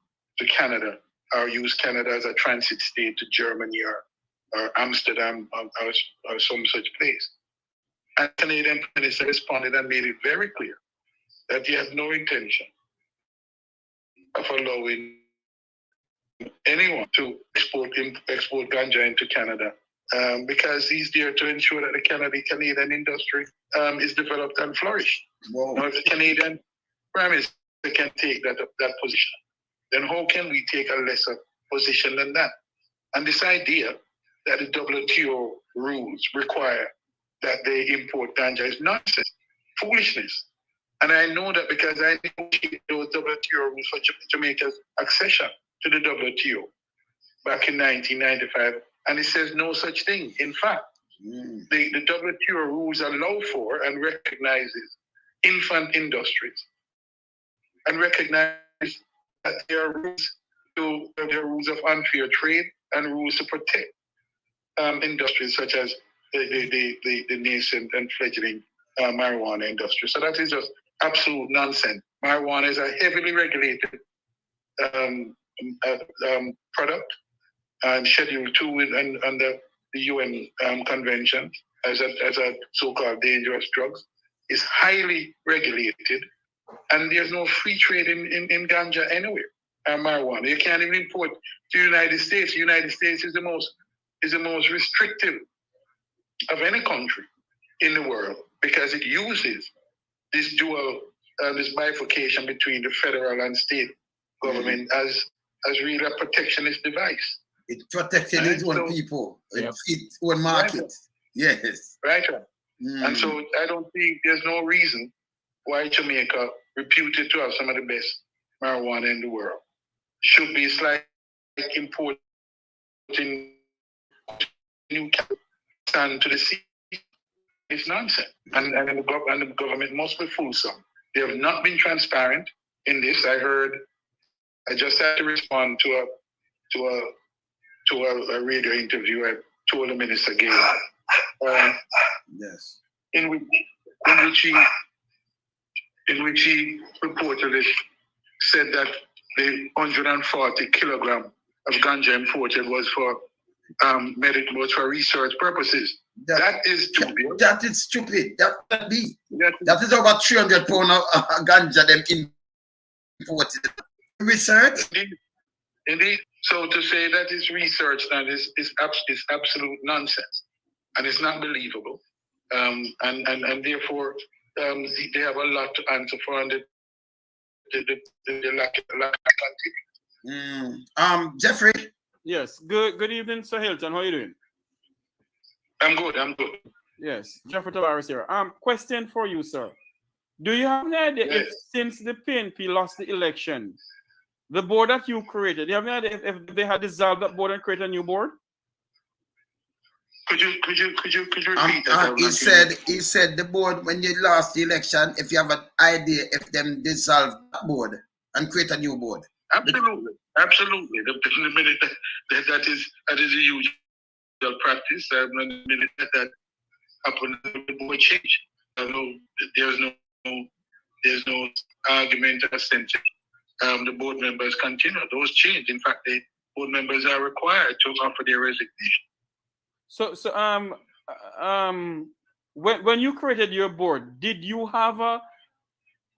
Canada, or use Canada as a transit state to Germany or Amsterdam or some such place. And the Canadian Prime Minister responded and made it very clear that he has no intention of allowing anyone to export ganja into Canada, because he's there to ensure that the Canadian industry is developed and flourish. Wow. Now, if the Canadian Prime Minister can take that position, then how can we take a lesser position than that? And this idea that the WTO rules require that they import ganja is nonsense, foolishness. And I know that because I negotiated those WTO rules for Jamaica's accession to the WTO back in 1995, and it says no such thing. In fact, the WTO rules allow for and recognizes infant industries, and recognize that there are rules of unfair trade and rules to protect industries such as the nascent and fledgling marijuana industry. So that is just absolute nonsense. Marijuana is a heavily regulated product, and Schedule 2 under the UN Convention as a so-called dangerous drugs is highly regulated, and there's no free trade in ganja anywhere. Marijuana, you can't even import to the United States. The United States is the most restrictive of any country in the world, because it uses this dual, this bifurcation between the federal and state government as really a protectionist device. It protected Right, its own so- people, Yeah. its own market. Yes. Right. And Mm. so I don't think there's no reason why Jamaica, reputed to have some of the best marijuana in the world, should be like importing new stand to the sea. It's nonsense. And the government must be fulsome. They have not been transparent in this. I just had to respond to a radio interview I told the minister gave. Yes. In which he reportedly said that the 140 kilogram of ganja imported was for research purposes. That is dubious. That is stupid. That can be. That That is over 300 pounds of ganja them imported. Research. Indeed. So to say that it's research and is absolute nonsense, and it's not believable, and therefore they have a lot to answer for, and the lack of continuity. Jeffrey. Yes. Good evening, Sir Hilton. How are you doing? I'm good. Yes. Jeffrey Tavares here. Question for you, sir. Do you have any idea if since the PNP lost the election, the board that you created, do you have any idea if they had dissolved that board and created a new board? Could you repeat that? He said the board, when you lost the election, if you have an idea if them dissolve that board and create a new board. Absolutely. The minute that is a usual practice, the minute that happened, the board change. There's no argument or sentence. The board members continue. Those change. In fact, the board members are required to offer their resignation. So when you created your board, did you have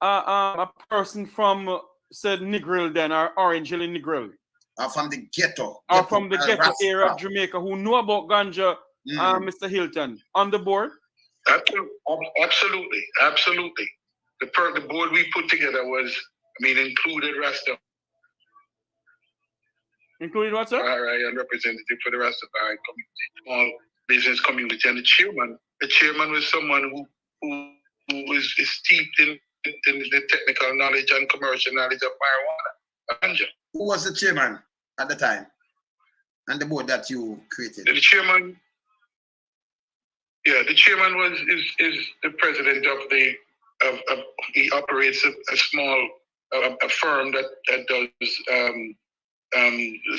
a person from said Negril then, or Orange Hill in Negril? From the ghetto. Or from the ghetto area of Jamaica who know about ganja, Mr. Hilton, on the board? Absolutely. The board we put together included Rasta. Included what, sir? And representative for the Rastafari community, small business community, and the chairman was someone who is steeped in the technical knowledge and commercial knowledge of marijuana. Ganja. Who was the chairman at the time, and the board that you created? The chairman is the president of he operates a small firm that does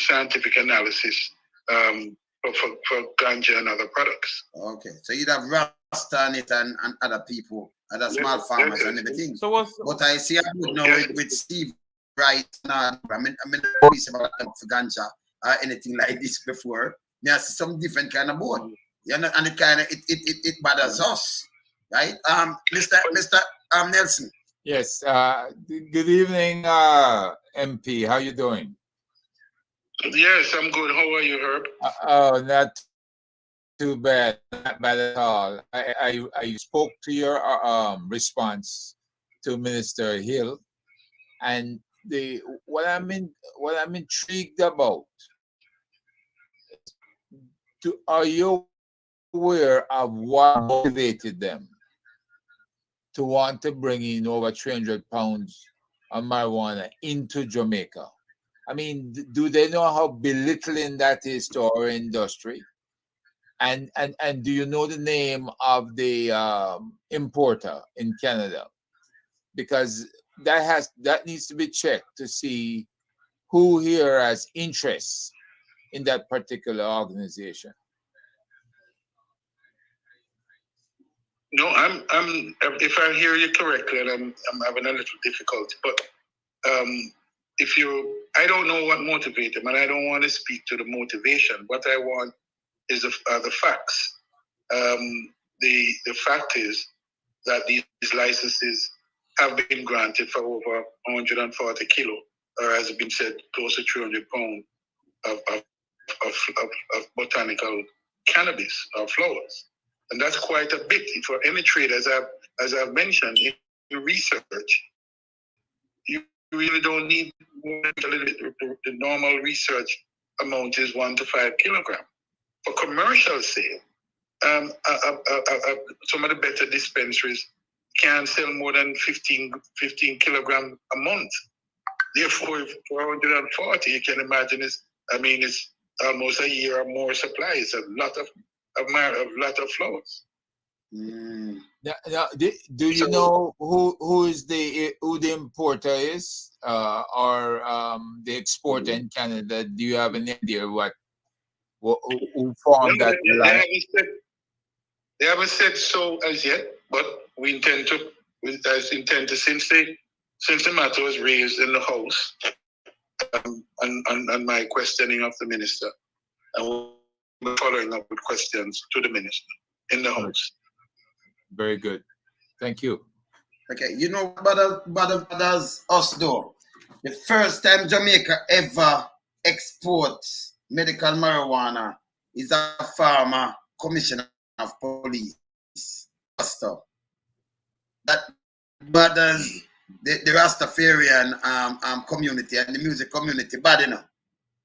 scientific analysis for ganja and other products. Okay, so you'd have Rasta on it and other people, other small farmers and everything. But I see I would know with Steve Wright. I mean, police about for ganja or anything like this before. There's some different kind of board, and it kind of it bothers us, right? Mr. Nelson. Yes. Good evening, MP. How you doing? Yes, I'm good. How are you, Herb? Oh, not too bad. Not bad at all. I spoke to your response to Minister Hill, and what I'm intrigued about. Are you aware of what motivated them to want to bring in over 300 pounds of marijuana into Jamaica? I mean, do they know how belittling that is to our industry? And do you know the name of the importer in Canada? Because that needs to be checked to see who here has interests in that particular organization. No, I'm if I hear you correctly, and I'm having a little difficulty, but I don't know what motivated them, and I don't want to speak to the motivation. What I want is the facts. The fact is that these licenses have been granted for over 140 kilo, or as has been said, close to 300 pounds of botanical cannabis or flowers. And that's quite a bit for any trader, as I've mentioned in research. You really don't need a little bit the normal research amount is 1 to 5 kilograms. For commercial sale, some of the better dispensaries can sell more than 15 kilograms a month. Therefore, 440, you can imagine it's almost a year or more supply. It's a lot of flowers. Now, do you know who the importer is, or the exporter in Canada? Do you have an idea who formed that line? They haven't said so as yet, but we intend to since the matter was raised in the House, and my questioning of the minister, and we're following up with questions to the minister in the House. Very good. Thank you. Okay, you know what does us do? The first time Jamaica ever exports medical marijuana is a farmer commissioner of police. That bothers the Rastafarian community and the music community bad enough.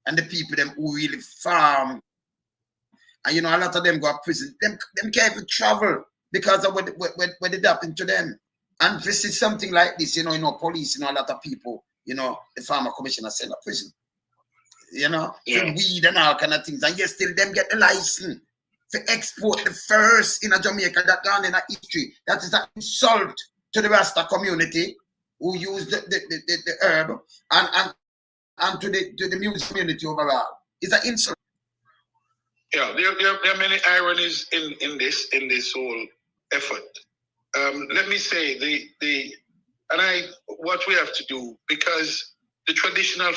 And the people them who really farm, and you know, a lot of them go to prison. Them can't even travel because of what did happen to them. And this is something like this, you know, police, you know, a lot of people, you know, the farmer commissioner send to prison. You know, for weed and all kind of things. And yet still them get the license to export the first in a Jamaica that gone in a history. That is an insult to the Rasta community who use the herb and to the music community overall. It's an insult. Yeah, there are many ironies in this whole effort. Let me say what we have to do, because the traditional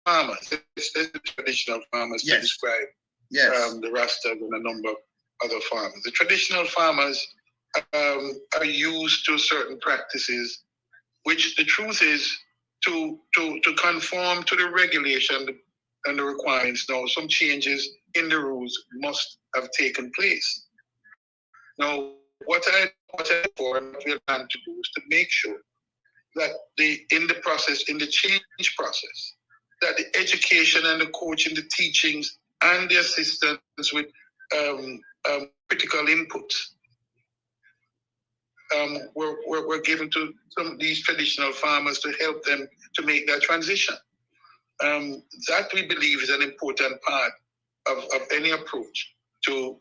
farmers, the traditional farmers to describe the Rastas and a number of other farmers. The traditional farmers are used to certain practices, which the truth is to conform to the regulation and the requirements. Now, some changes in the rules must have taken place. Now, what I for and what we plan to do is to make sure that in the change process, that the education and the coaching, the teachings, and the assistance with critical inputs were given to some of these traditional farmers to help them to make that transition. That we believe is an important part of any approach to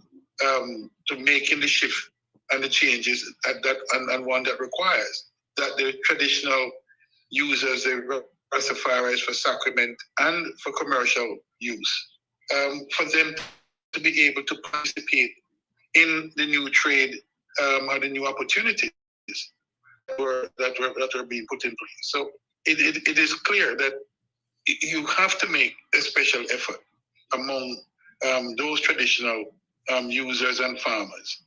making the shift and the changes and one that requires that the traditional users, the Rastafarians for sacrament and for commercial use, for them to be able to participate in the new trade or the new opportunities that were being put in place. So it is clear that you have to make a special effort among those traditional users and farmers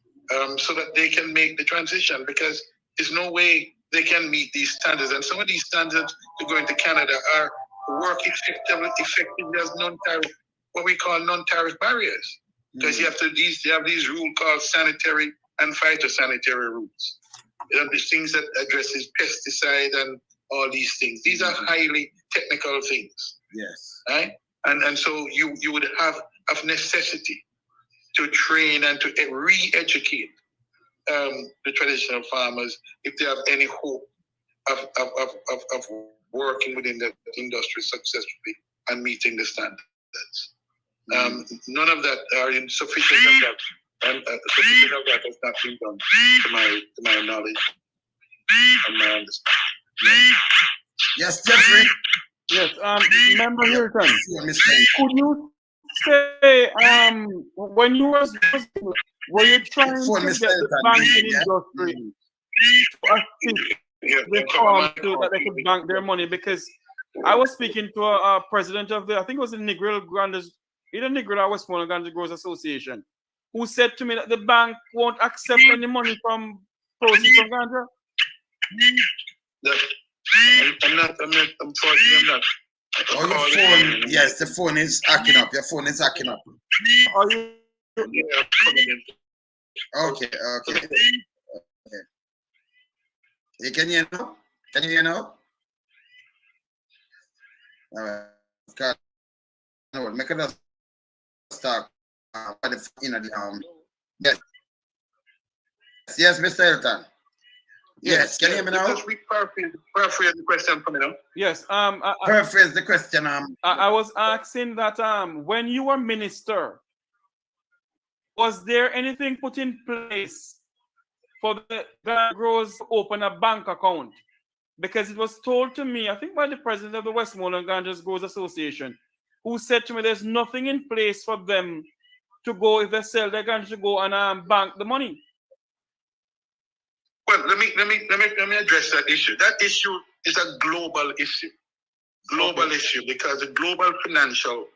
so that they can make the transition, because there's no way they can meet these standards. And some of these standards to go into Canada are work effectively as non-tariff, what we call non-tariff barriers. Because you have these rules called sanitary and phytosanitary rules. You have these things that addresses pesticide and all these things. These are highly technical things. Yes. Right? And so you would have of necessity to train and to re-educate the traditional farmers if they have any hope of working within the industry successfully and meeting the standards. None of that are insufficient of that, and sufficient of that has not been done to my knowledge and my understanding. Yes, Jeffrey. Yes, Member Hilton, could you say when you were you trying to get the banking industry to assist the farm so that they could bank their money? Because I was speaking to a president of I think it was the Negril Grandes, either Negril or Westmoreland Ganja Growers Association, who said to me that the bank won't accept any money from proceeds from ganja. I'm not. Oh, your phone, yes, the phone is acting up. Your phone is acting up. Are you? Okay. You can hear now? Can you hear now? All right. no, make us start yes. Yes, Mr. Elton. Yes, can you hear me now? Just paraphrase the question for me now. Yes. Paraphrase the question. I was asking that when you were minister, was there anything put in place for the Ghana growers to open a bank account? Because it was told to me, I think by the president of the Westmoreland Ganja Growers Association, who said to me there's nothing in place for them to go, if they sell their ganja, to go and bank the money. Well, let me address that issue. That issue is a global issue. Global issue, because the global financial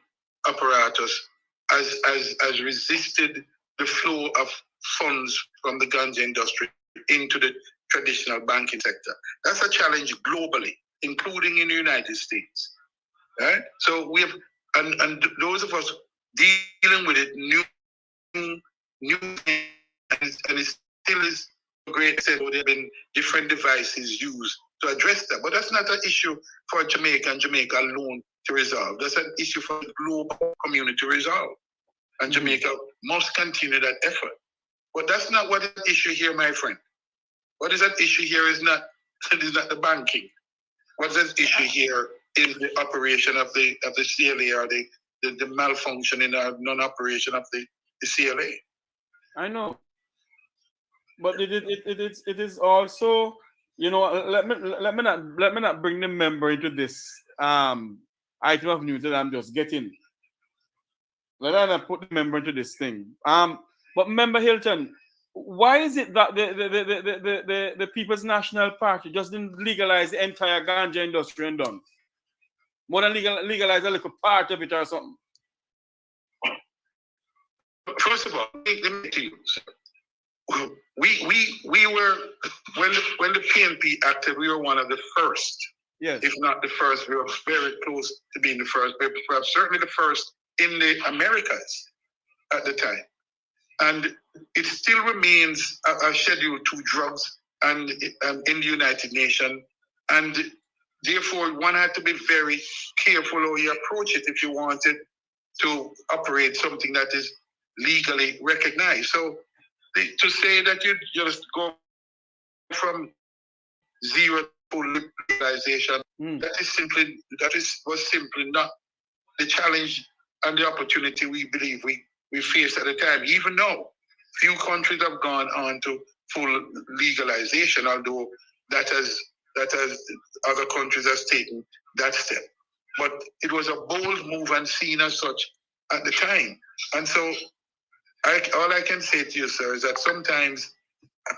apparatus has resisted the flow of funds from the ganja industry into the traditional banking sector. That's a challenge globally, including in the United States. Right? So we have, and those of us dealing with it, new, and it still is a great extent. There have been different devices used to address that, but that's not an issue for Jamaica and Jamaica alone to resolve. That's an issue for the global community to resolve, and Jamaica must continue that effort. But that's not what the issue here, my friend. What is that issue here is not the banking. What's that issue here is the operation of the CLA, or the malfunctioning or non-operation of the CLA. I know, but it is also, you know, let me not bring the member into this item of news that I'm just getting. Let me not put the member into this thing. But member Hilton, why is it that the People's National Party just didn't legalize the entire ganja industry and done? More than legalize a little part of it or something? First of all, let me tell you, we were, when the PNP acted, we were one of the first. Yes. If not the first, we were very close to being the first. We were certainly the first in the Americas at the time. And it still remains a Schedule 2 drugs and in the United Nations. And therefore, one had to be very careful how you approach it if you wanted to operate something that is legally recognized. So to say that you just go from zero to legalization, was simply not the challenge and the opportunity we believe we faced at the time. Even though few countries have gone on to full legalization, although that has other countries has taken that step. But it was a bold move and seen as such at the time. And so all I can say to you, sir, is that sometimes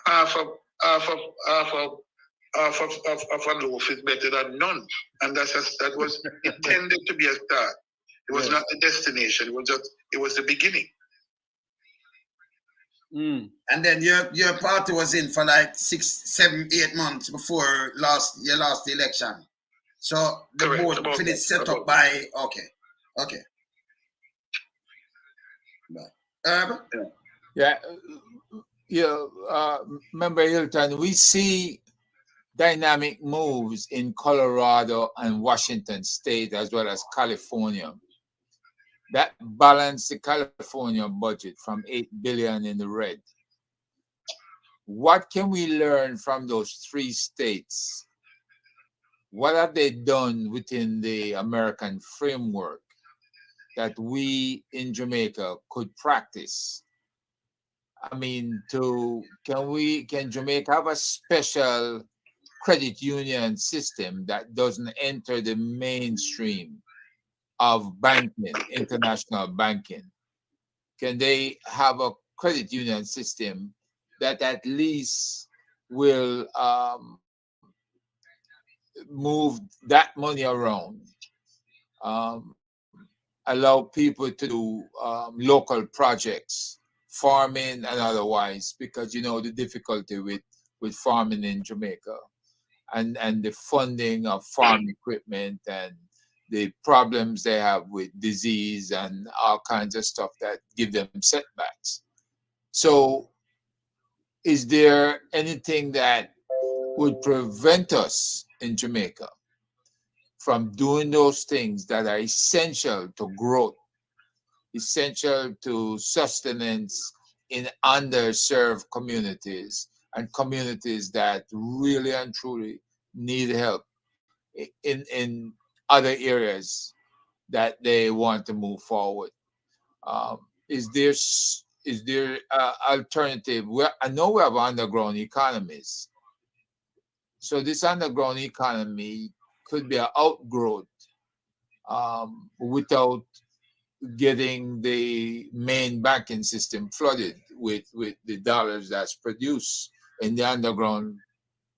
half of a loaf is better than none. And that was intended to be a start. It was not the destination. It was the beginning. And then your party was in for like 6, 7, 8 months before you lost the election. So the board finished set up by okay. Member Hilton, we see dynamic moves in Colorado and Washington State as well as California that balance the California budget from $8 billion in the red. What can we learn from those 3 states? What have they done within the American framework that we in Jamaica could practice? I mean, can Jamaica have a special credit union system that doesn't enter the mainstream of banking, international banking? Can they have a credit union system that at least will move that money around, allow people to do local projects, farming and otherwise, because you know the difficulty with farming in Jamaica and the funding of farm equipment and the problems they have with disease and all kinds of stuff that give them setbacks. So is there anything that would prevent us in Jamaica from doing those things that are essential to growth, essential to sustenance in underserved communities and communities that really and truly need help in other areas that they want to move forward. Is there alternative? I know we have underground economies, so this underground economy could be an outgrowth without getting the main banking system flooded with the dollars that's produced in the underground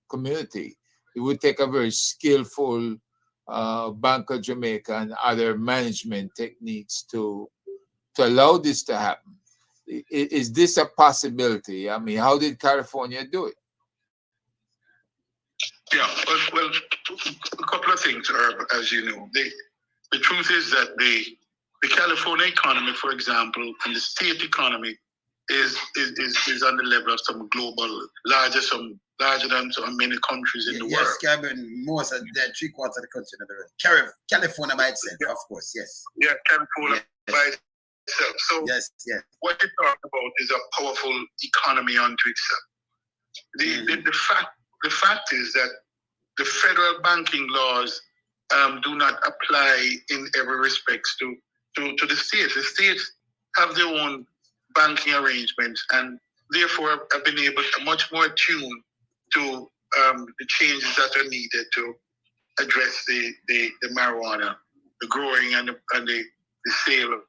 community. It would take a very skillful Bank of Jamaica and other management techniques to allow this to happen. Is this a possibility? I mean, how did California do it? Yeah, well, a couple of things, Herb, as you know. The truth is that the California economy, for example, and the state economy is on the level of some global, larger than many countries in the world. Yes, Caribbean, most of the 3/4 of the country in the world. California by itself, of course, yes. Yeah, California by itself. So yes. What you talk about is a powerful economy unto itself. The fact is that the federal banking laws do not apply in every respect to the states. The states have their own banking arrangements and therefore have been able to much more tune to the changes that are needed to address the marijuana, the growing and the sale of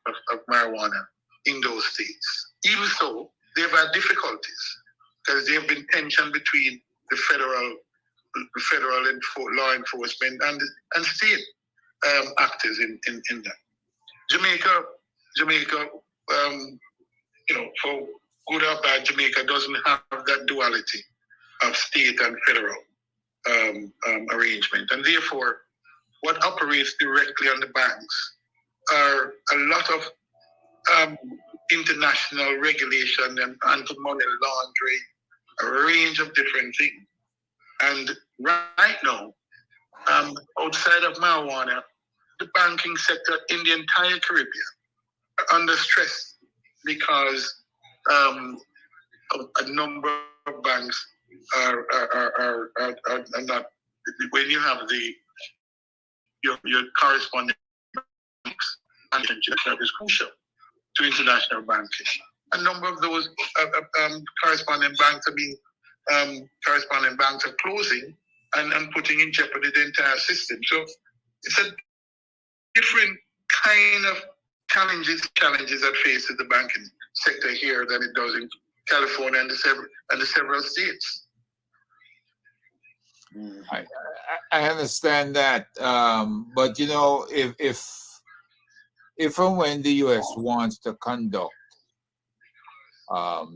marijuana in those states. Even so, they've had difficulties because there have been tension between the federal law enforcement and state actors in that. Jamaica, for good or bad, Jamaica doesn't have that duality of state and federal arrangement, and therefore, what operates directly on the banks are a lot of international regulation and anti-money laundering, a range of different things. And right now, outside of marijuana, the banking sector in the entire Caribbean are under stress because a number of banks are not. When you have your corresponding banks, that is crucial to international banking. A number of those corresponding banks are closing and putting in jeopardy the entire system. So it's a different kind of challenges that faces the banking sector here than it does in California and the several states. I understand that, but if and when the U.S. wants to conduct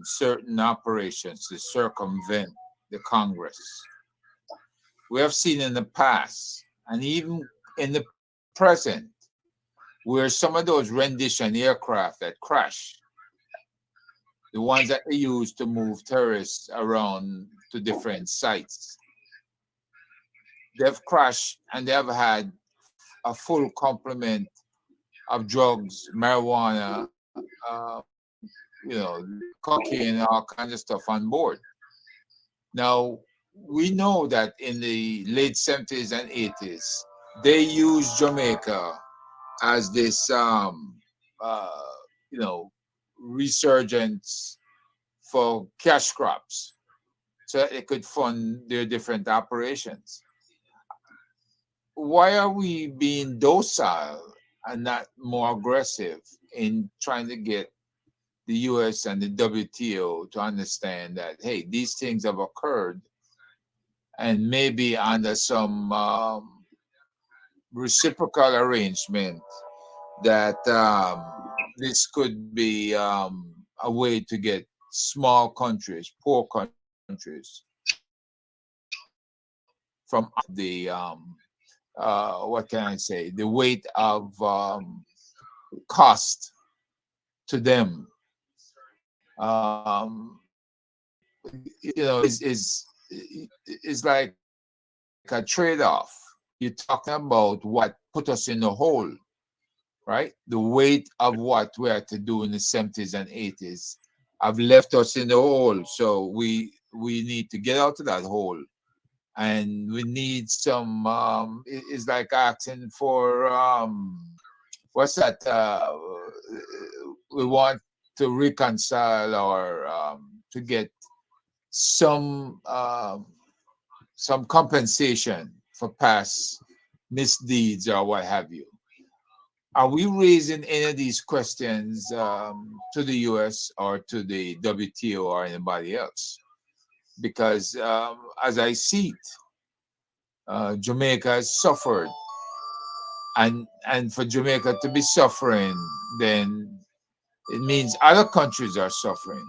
certain operations to circumvent the Congress, we have seen in the past and even in the present where some of those rendition aircraft that crash, the ones that they use to move terrorists around to different sites, they've crashed and they've had a full complement of drugs, marijuana, cocaine, all kinds of stuff on board. Now, we know that in the late 70s and 80s, they used Jamaica as this, resurgence for cash crops so that they could fund their different operations. Why are we being docile and not more aggressive in trying to get the US and the WTO to understand that, hey, these things have occurred and maybe under some reciprocal arrangement that this could be a way to get small countries, poor countries, from the what can I say? The weight of cost to them, is like a trade-off. you're talking about what put us in the hole, right? The weight of what we had to do in the 70s and 80s have left us in the hole. So we need to get out of that hole. And we need some, it's like asking for, what's that? We want to reconcile or to get some compensation for past misdeeds or what have you. Are we raising any of these questions to the U.S. or to the WTO or anybody else? Because as I see it, Jamaica has suffered, and for Jamaica to be suffering, then it means other countries are suffering.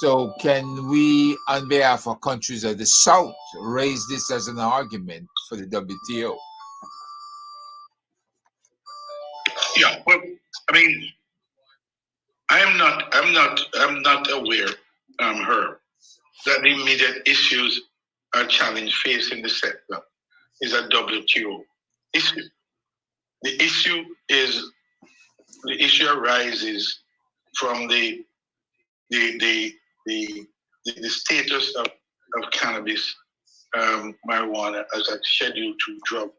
So can we, on behalf of countries of the South, raise this as an argument for the WTO? Yeah, well, I mean, I'm not aware, Herb, that the immediate issues or challenge facing the sector is a WTO issue. The issue arises from the status of cannabis, marijuana as a schedule 2 drug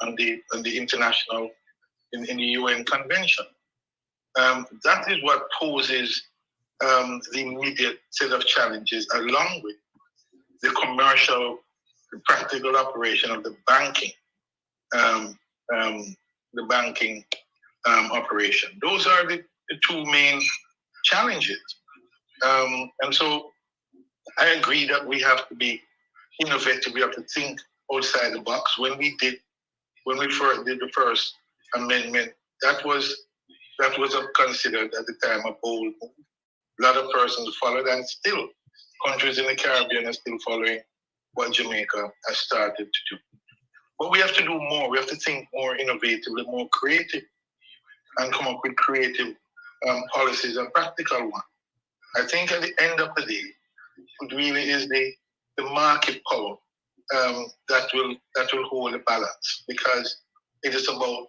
on the international in the UN convention. That is what poses the immediate set of challenges, along with the commercial, the practical operation of the banking, operation. Those are the 2 main challenges. And so I agree that we have to be innovative. We have to think outside the box. When we first did the first amendment, that was considered at the time a bold move. A lot of persons followed, and still countries in the Caribbean are still following what Jamaica has started to do. But we have to do more. We have to think more innovatively, more creative, and come up with creative policies and practical ones. I think at the end of the day, it really is the market power that will hold the balance, because it is about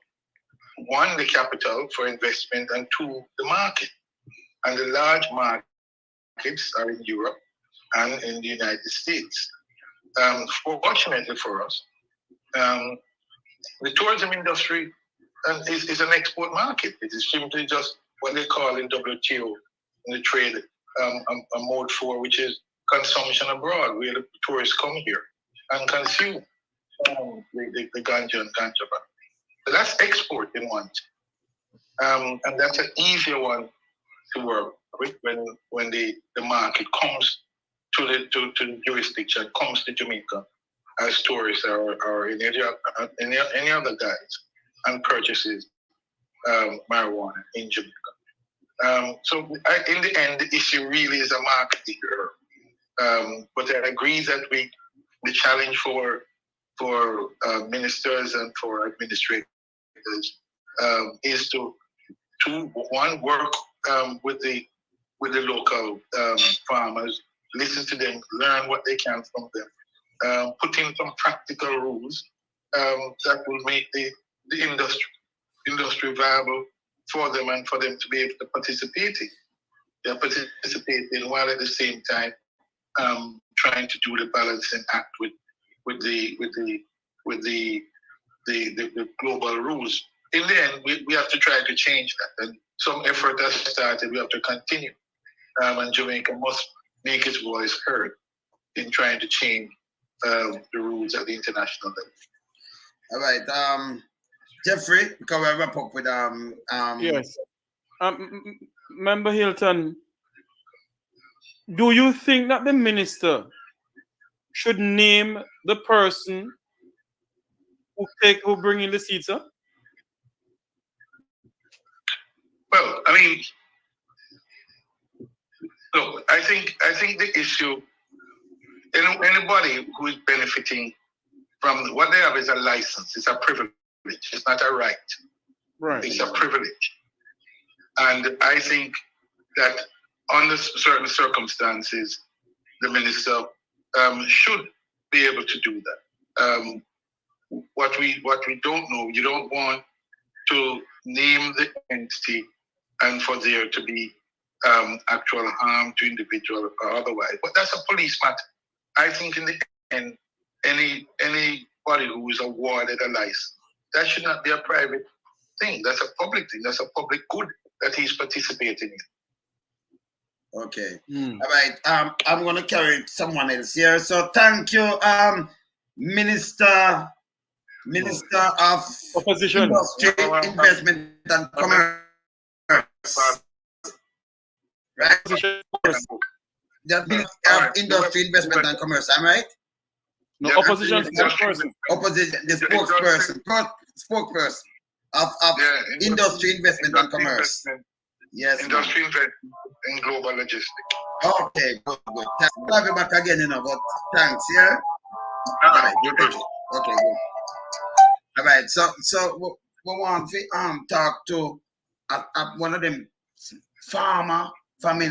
1, the capital for investment, and 2, the market. And the large markets are in Europe and in the United States. Fortunately for us, the tourism industry is an export market. It is simply just what they call in WTO, in the trade, a mode 4, which is consumption abroad, where the tourists come here and consume the ganja and ganja. So that's export in one. And that's an easier one to work with when the market comes to the jurisdiction, comes to Jamaica as tourists or any other guys, and purchases marijuana in Jamaica. So in the end, the issue really is a marketing error. But I agree that the challenge for ministers and for administrators is to 1, work with the local farmers, listen to them, learn what they can from them, put in some practical rules that will make the industry viable for them, and for them to be able to participate in. They're participating while at the same time trying to do the balancing act with the global rules. In the end, we have to try to change that, and some effort has started. We have to continue, and Jamaica must make its voice heard in trying to change the rules at the international level. All right, Jeffrey, can we wrap up with Yes. Member Hilton, do you think that the minister should name the person who bring in the seeds up? Well, I mean, look, I think the issue, anybody who is benefiting from what they have is a license. It's a privilege. It's not a right. Right. It's a privilege. And I think that under certain circumstances, the minister should be able to do that. what we don't know. You don't want to name the entity and for there to be actual harm to individual or otherwise. But that's a police matter. I think in the end, anybody who is awarded a license, that should not be a private thing. That's a public thing. That's a public good that he's participating in. Okay. All right. I'm gonna carry someone else here. So thank you, Minister of Opposition. Industry, Investment and Commerce. Right? That Minister of Industry, Investment and Commerce. Am I right? No, Yeah, opposition spokesperson. Opposition, the spokesperson of Industry, Investment and Commerce. Yes. Industry investment in global logistics. Okay, good. I'll have you back again, but thanks, yeah? All right, okay, good. All right, so we want to talk to one of them farmer from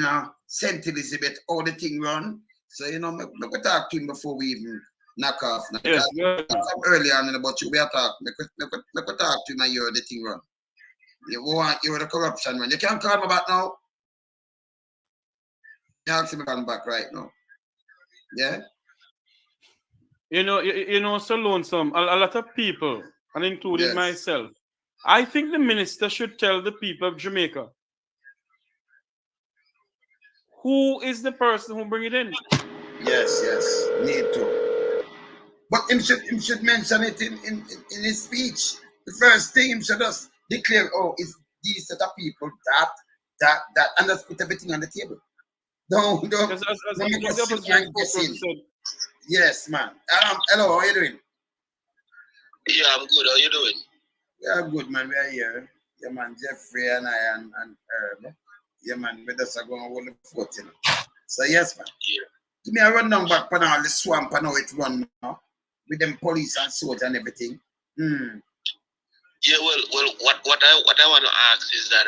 St. Elizabeth, how the thing run. So, we talk to him before we even knock off. Yes, Earlier on, but we are talking. We talk to him and hear the thing run. You want you the corruption, man. You can't call me back now. You ask me come back right now. Yeah? So lonesome. A lot of people, and including myself, I think the minister should tell the people of Jamaica who is the person who bring it in. Yes, need to. But him should mention it in his speech. The first thing him should just declare, it's these set of people, that, and let's put everything on the table. Don't make us sit and guessing. Yes, man. Hello, how you doing? Yeah, I'm good. How you doing? We are good, man. We are here. Yeah, man, Jeffrey and I and Herb. Yeah, man, we just are going to hold the fort, So, yes, man. Yeah. Give me a rundown back on all the swamp and how it run now. With them police and soldiers and everything. Yeah, well, what I want to ask is that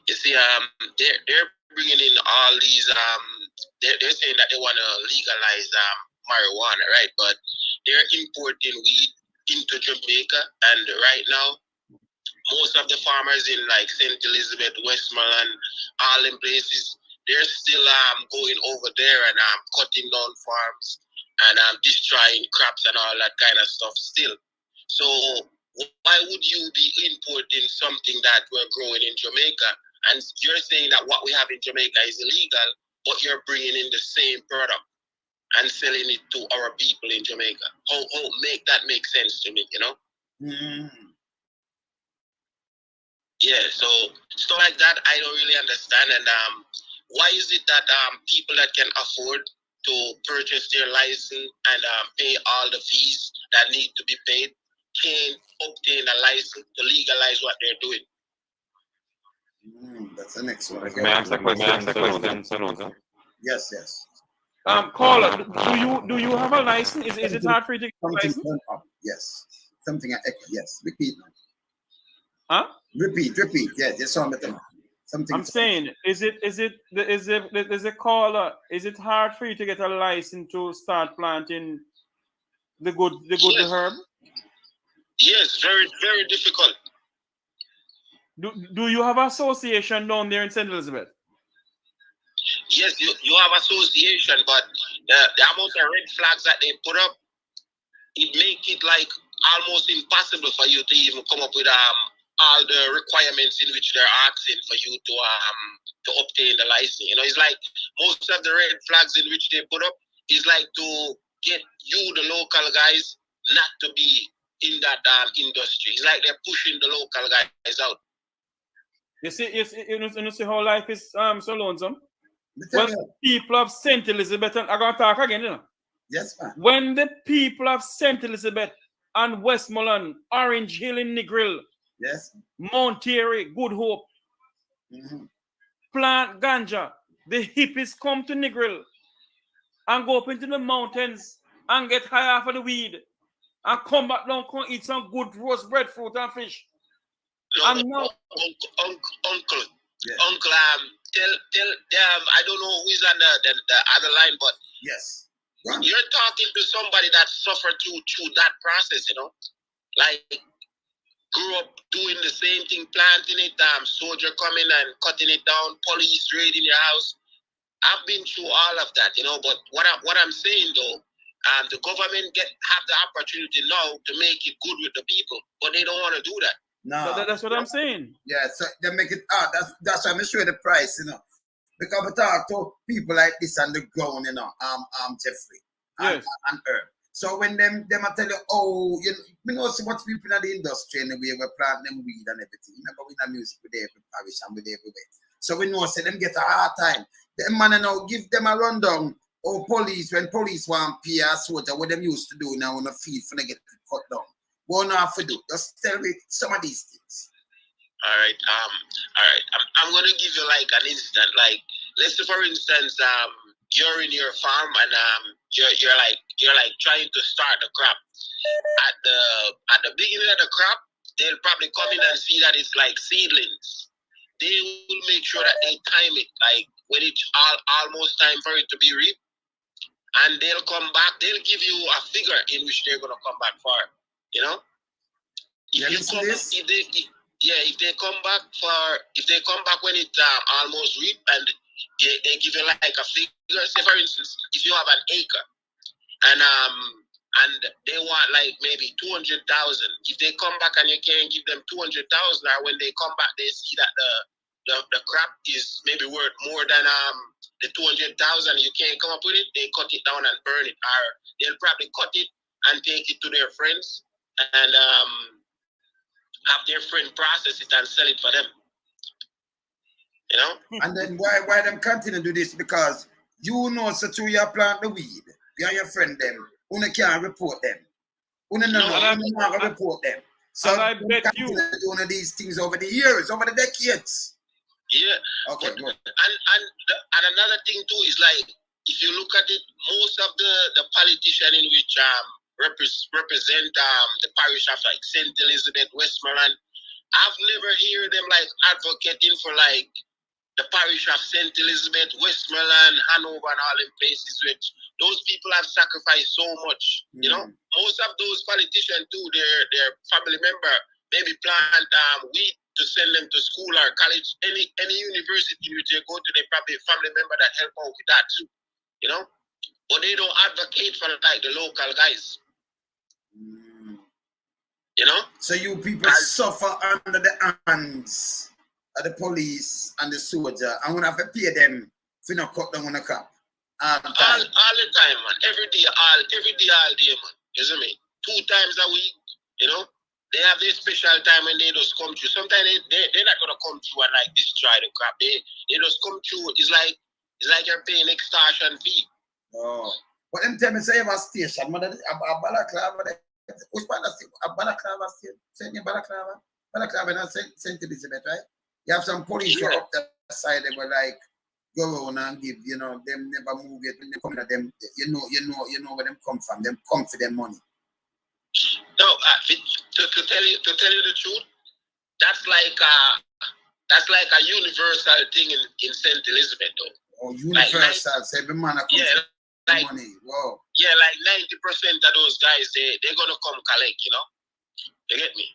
you see they're bringing in all these they're saying that they want to legalize marijuana, right? But they're importing weed into Jamaica, and right now most of the farmers in like St. Elizabeth, Westmoreland, all them places, they're still going over there and cutting down farms and destroying crops and all that kind of stuff still. So why would you be importing something that we're growing in Jamaica? And you're saying that what we have in Jamaica is illegal, but you're bringing in the same product and selling it to our people in Jamaica. How make that make sense to me, Yeah, so stuff like that I don't really understand. And why is it that people that can afford to purchase their license and pay all the fees that need to be paid can't obtain a license to legalize what they're doing? That's the next one. May I ask a question? Yes. Caller, do you have a license? Is it hard for you to get a license? Yes. Something yes. Repeat. Huh? Repeat. Yeah, just something. I'm saying, is it caller? Is it hard for you to get a license to start planting the herb? Yes, very, very difficult. Do you have an association down there in St. Elizabeth? Yes, you have association, but the amount of red flags that they put up, it make it like almost impossible for you to even come up with all the requirements in which they're asking for you to obtain the license. It's like most of the red flags in which they put up is like to get you, the local guys, not to be in that industry. It's like they're pushing the local guys out. You see how life is so lonesome. When people of St. Elizabeth, and I'm gonna talk again, Yes, man. When the people of St. Elizabeth and Westmoreland, Orange Hill in Negril, yes, Mount Terry, Good Hope, plant ganja, the hippies come to Negril and go up into the mountains and get high off of the weed and come back down, come eat some good roast breadfruit and fish. And now, Uncle, tell I don't know who is on the other line, but yes, You're talking to somebody that suffered through that process, you know, like grew up doing the same thing, planting it, soldier coming and cutting it down, police raiding your house. I've been through all of that, you know. But what I'm saying though, the government have the opportunity now to make it good with the people, but they don't want to do that. No, that's what I'm saying. Yeah, so they make it hard. That's why I'm sure the price, you know. Because we talk to people like this on the ground, you know, Jeffrey and Herb. So when them I tell you, oh, you know so much people in the industry and the way we plant them weed and everything. You know, but we not music with every parish and with everywhere. So we know say them get a hard time. Them man now give them a rundown. Oh, police, when police want pay a soldier, what them used to do now on the field for they get cut down. What not have to do? Just tell me some of these things. All right. I'm gonna give you like an instant. Like, let's say for instance, you're in your farm and you're like trying to start the crop. At the beginning of the crop, they'll probably come in and see that it's like seedlings. They will make sure that they time it, like when it's almost time for it to be reaped, and they'll come back. They'll give you a figure in which they're gonna come back for. You know, if they come back when it's almost reaped, and they give you like a figure. Say for instance, if you have an acre, and they want like maybe 200,000. If they come back and you can't give them 200,000, or when they come back they see that the crop is maybe worth more than the 200,000, you can't come up with it, they cut it down and burn it, or they'll probably cut it and take it to their friends and have their friend process it and sell it for them. You know? And then why them continue to do this? Because you know so through your plant the weed, you and your friend them, you can't report them. You can't report them. So I bet you doing these things over the years, over the decades. Yeah. Okay, but, good. And another thing too is like, if you look at it, most of the politicians in which represent the parish of like St. Elizabeth, Westmoreland, I've never heard them like advocating for like the parish of St. Elizabeth, Westmoreland, Hanover, and all them places which those people have sacrificed so much. You know, most of those politicians too, their family member maybe plant weed to send them to school or college, any university which they go to, they probably a family member that help out with that too. You know, but they don't advocate for like the local guys. You know? So you people suffer under the hands of the police and the soldier, and we have to pay them for not cut down on the crop. All the time, man. Every day, all day, man. Isn't me? 2 times a week, you know? They have this special time when they just come through. Sometimes they're not gonna come through and like destroy the crop. They just come through. It's like you're paying extortion fee. Oh. But them tell me say you have a station, man. A balaclava. Which one is a balaclava station? St. Balaclava? Balaclava not St. Elizabeth, right? You have some police up the side, they were like go on and give, you know, them never move it when they come to them, you know where them come from. Them come for them money. No, to tell you the truth, that's like a universal thing in St. Elizabeth though. Oh, universal, like, so every man comes for money. Wow. Yeah, like 90% of those guys they're gonna come collect, you know. You get me?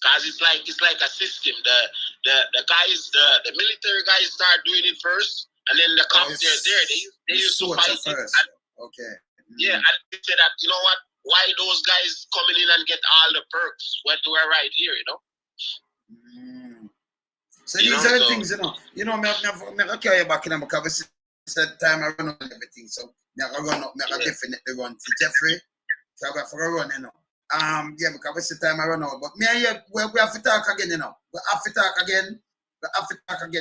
Cause it's like a system. The guys, the military guys start doing it first, and then the cops they're there. They used to fight first. Okay. Yeah, and they say that, you know what? Why those guys coming in and get all the perks when we're right here, you know? So these are the things, you know, I carry you back in because it's the time I run on everything. So I run up, I definitely run to Jeffrey. So I got for a run, you know. Yeah, because it's the time I run out. But me and you, we have to talk again, you know. We have to talk again.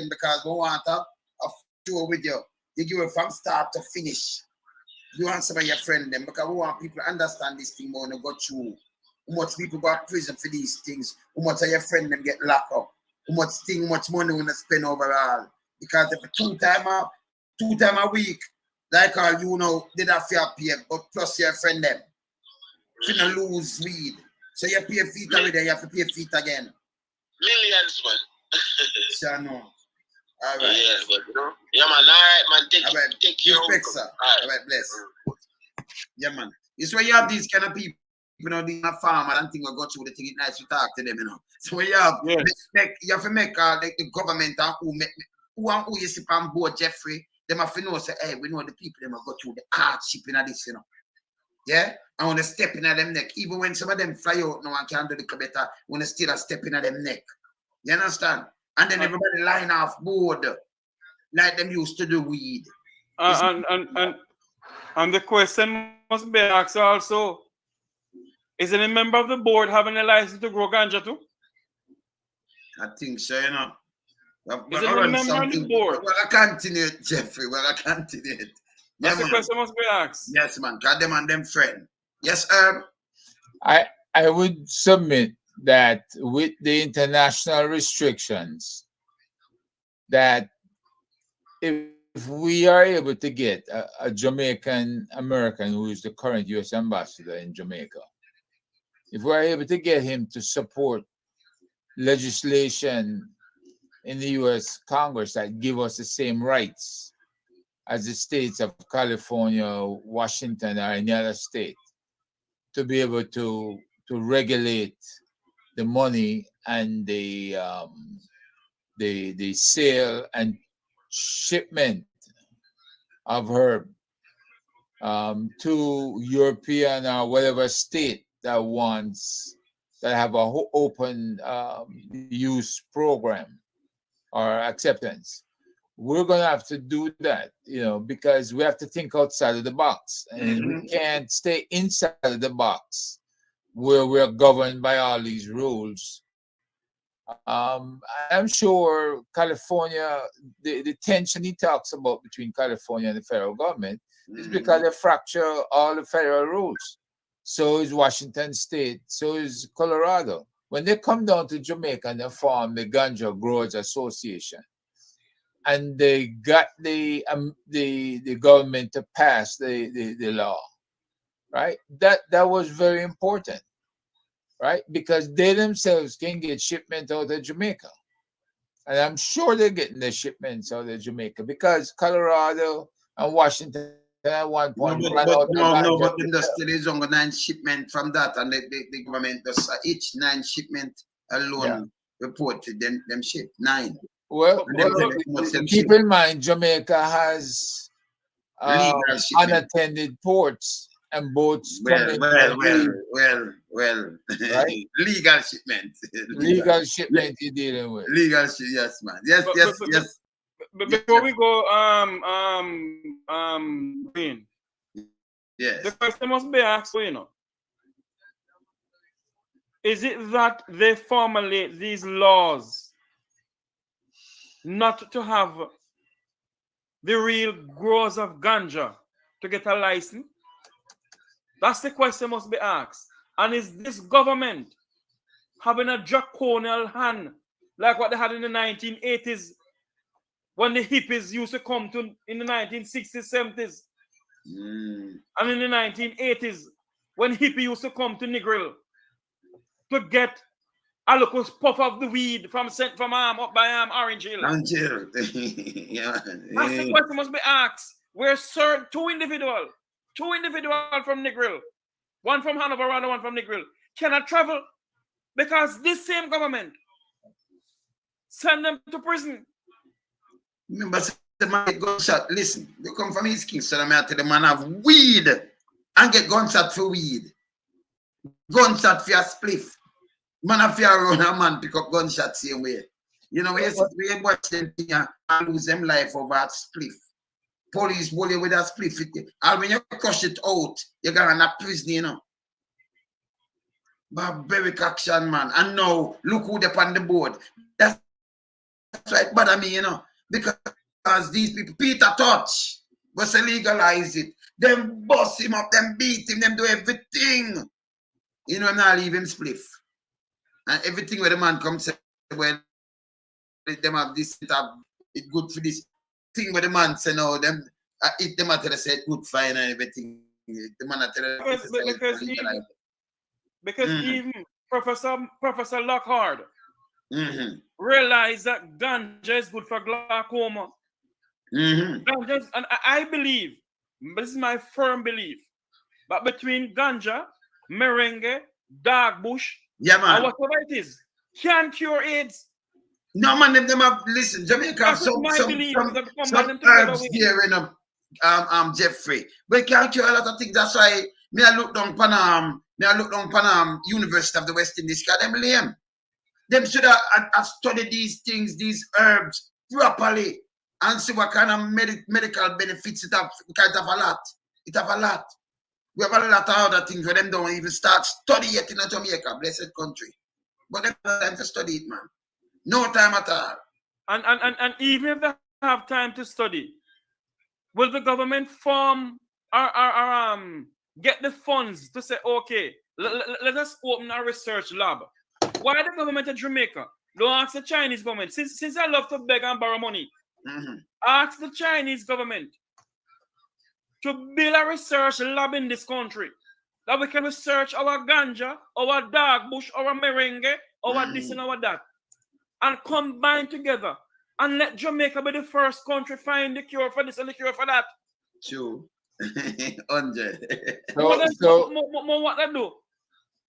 Because we want to show with you. You give it from start to finish. You want some of your friend them, because we want people to understand this thing more and go through. How much people go to prison for these things, how much of your friend them get locked up, how much money we spend overall. Because if a two time a week, like all you know, they don't have to pay, but plus your friend them. You don't lose weed. So you pay feet already, you have to pay feet again. Millions, man. Sure, no. All right. Yeah, but you know. Yeah, man. All right, man. Take care. All right, bless. Yeah, man. It's where you have these kind of people, you know, these farmers and things will go through the thing. It's nice to talk to them, you know. So when you have, you have to make the government and who you see on board, Jeffrey, them have to know, say, hey, we know the people, them will go through the hardship in this, you know. Yeah? I want to step in at them neck. Even when some of them fly out, no one can do the better, when they still a step in at them neck. You understand? And then everybody line off board like them used to do weed. And the question must be asked also, is any member of the board having a license to grow ganja too? I think so, you know. Is it a member of the board? Well, I continue, Jeffrey. Well, I continue. Yeah, that's the question must be asked. Yes, man. Got them and them friend. Yes, I would submit that with the international restrictions, that if we are able to get a Jamaican American who is the current U.S. ambassador in Jamaica, if we're able to get him to support legislation in the U.S. Congress that give us the same rights as the states of California, Washington, or any other state, to be able to regulate the money and the sale and shipment of herb to European or whatever state that have a open use program or acceptance. We're going to have to do that, you know, because we have to think outside of the box, and we can't stay inside of the box where we're governed by all these rules. I'm sure California, the tension he talks about between California and the federal government is because they fracture all the federal rules. So is Washington State, so is Colorado. When they come down to Jamaica and they form the Ganja Growers Association, and they got the government to pass the law, right? That was very important, right? Because they themselves can get shipment out of Jamaica. And I'm sure they're getting their shipments out of Jamaica because Colorado and Washington at one point. But the still is on 9 shipment from that, and the government does each 9 shipment alone reported them ship 9. Well, keep in mind, Jamaica has unattended ports and boats. Well, right? Legal shipment. Legal shipment you're dealing with. Legal shipment, yes, man. Yes. But before we go, Green. Yes. The question must be asked, you know. Is it that they formulate these laws not to have the real growers of ganja to get a license? That's the question must be asked. And is this government having a draconian hand like what they had in the 1980s when the hippies used to come to in the 1960s, 70s? And in the 1980s when hippie used to come to Negril to get a little puff of the weed from up by Orange Hill. Orange Hill. Yeah. That's the question must be asked. We're certain two individuals from Negril, one from Hanover and one from Negril, cannot travel because this same government send them to prison. Remember, the man get gunshot. Listen, they come from East Kingston, and I tell the man have weed and get gunshot for weed. Gunshot for a spliff. Man have to run a man pick up gunshot same way. You know, we watch them thing and lose them life over a spliff. Police bully with a spliff. And when you crush it out, you're going to prison, you know. Barbaric action, man. And now, look who they're on the board. That's right, bother me, you know. Because these people, Peter Touch, was legalize it. Them bust him up, them beat him, them do everything. You know, now leave him spliff. And everything where the man comes say, well, them have this, it good for this thing where the man say, no, them, if the man tell us say good fine and everything, the man tell us because even Professor Lockhart realized that ganja is good for glaucoma. Ganja, and I believe, this is my firm belief, But between ganja, merengue, dark bush, Yeah, and man. whatever it is, can cure AIDS. No, man, them have, listen, Jamaica have That's my belief. Is that we combine them some together herbs with. here in Jeffrey. But can't cure a lot of things. That's why me I look down Panam University of the West Indies, because them lame. Them should have studied these things, these herbs properly, and see what kind of medical benefits it have. Because it have a lot. It have a lot. We have a lot of other things where them don't even start study yet in a Jamaica, blessed country. But they have time to study it, man. No time at all. And even if they have time to study, will the government form or get the funds to say, okay, let us open a research lab? Why the government of Jamaica don't ask the Chinese government? Since I love to beg and borrow money, ask the Chinese government to build a research lab in this country that we can research our ganja, our dark bush, our merengue, our this and our that, and combine together and let Jamaica be the first country find the cure for this and the cure for that. True. 100. What they do?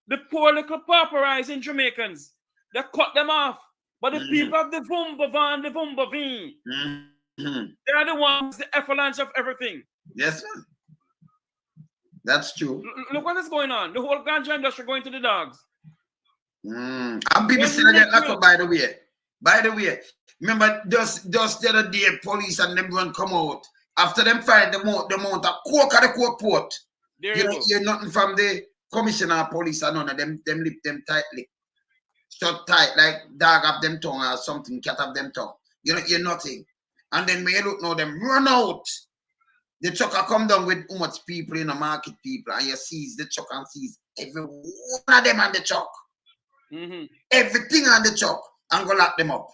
The poor little pauperizing Jamaicans, they cut them off. But the people of the Vumba Van, the Vumba V, they are the ones, the effluence of everything. Yes, man. That's true. Look what is going on. The whole ganja industry going to the dogs. And people still get locked up, by the way. By the way, remember just the other day, police and them run come out. After them find the amount of coke at the coke port. You hear nothing from the commissioner of police and none of them lip them tightly. Shut tight, like dog have them tongue or something, cat have them tongue. You don't hear nothing. And then when you look now, them run out. The trucker come down with how much people in the market people, and you seize the truck and seize every one of them on the truck. Everything on the truck and go lock them up.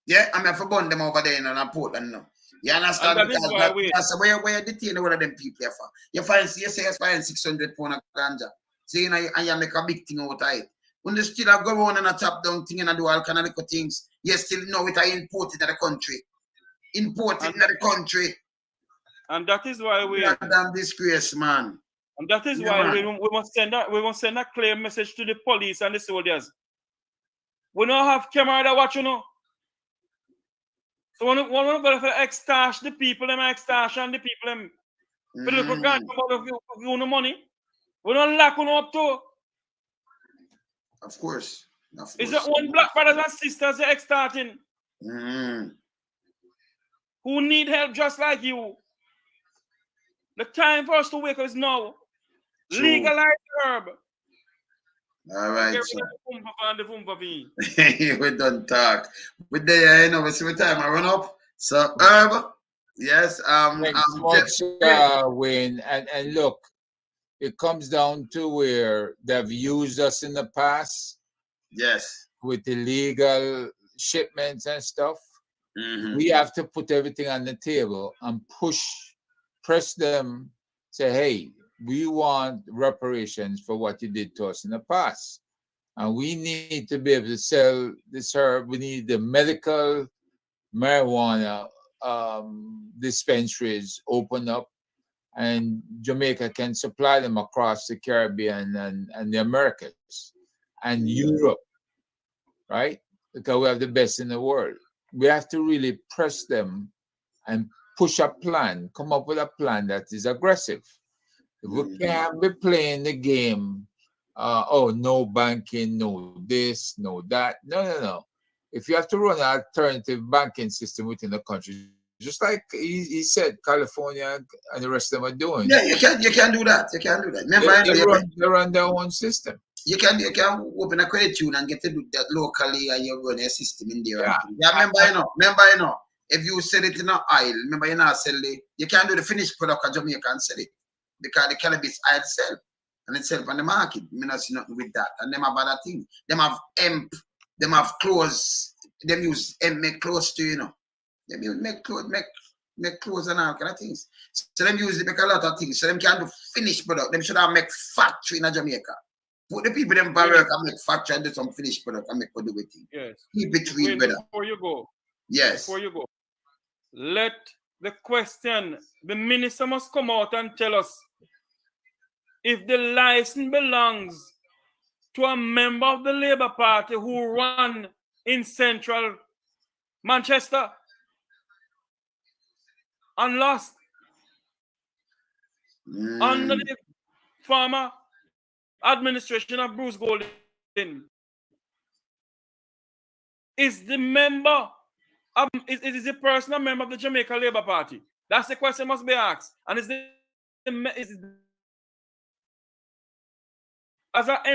Yeah, I mean, I burn them over there in Portland now. You understand? That's where you detain one of them people for. You say you find 600 pounds of ganja. See, and you make a big thing out of it. When you still have go on and a top down thing and do all kind of little things, you still know it are imported in the country. Imported in the country. And that is why we damn disgrace, man. And that is why we must send a clear message to the police and the soldiers. We don't have camera that watch, you know. So when we're going to extortion the people, them extortion the people, them for the gun about you no money. We don't lock on up too. Of course. Is that one black brothers and sisters they're extorting? Who need help just like you? The time for us to wake up is now. True. Legalize herb. All right. We don't talk. With the we see what time I run up. So herb, yes. Wayne, and look, it comes down to where they've used us in the past. Yes. With illegal shipments and stuff. We have to put everything on the table and press them, say, hey, we want reparations for what you did to us in the past. And we need to be able to sell this herb. We need the medical marijuana dispensaries open up, and Jamaica can supply them across the Caribbean and the Americas and Europe, right? Because we have the best in the world. We have to really press them and push a plan, come up with a plan that is aggressive. We can't be playing the game, no banking, no this, no that. No. If you have to run an alternative banking system within the country, just like he said, California and the rest of them are doing. Yeah, you can do that. You can do that. Remember, they run their own system. You can open a credit union and get to do that locally, and you run a system in there. Yeah, remember, if you sell it in an aisle, remember you not sell it. You can't do the finished product of Jamaica and sell it because the cannabis aisle sell and it's sell on the market. I not see nothing with that. And them have other things. Them have hemp. Them have clothes. Them use hemp make clothes too, you know. Them use make clothes and all kind of things. So them use make a lot of things. So them can't do finished product. Them should have make factory in Jamaica. Put the people them barrel and make factory and do some finished product and make what do with it. Yes. Keep it real, brother. Before you go. Yes. Before you go. Let the question, the minister must come out and tell us if the license belongs to a member of the Labour Party who run in central Manchester and lost under the former administration of Bruce Golding, is the member of, is the person a member of the Jamaica Labour Party? That's the question must be asked. And is the as an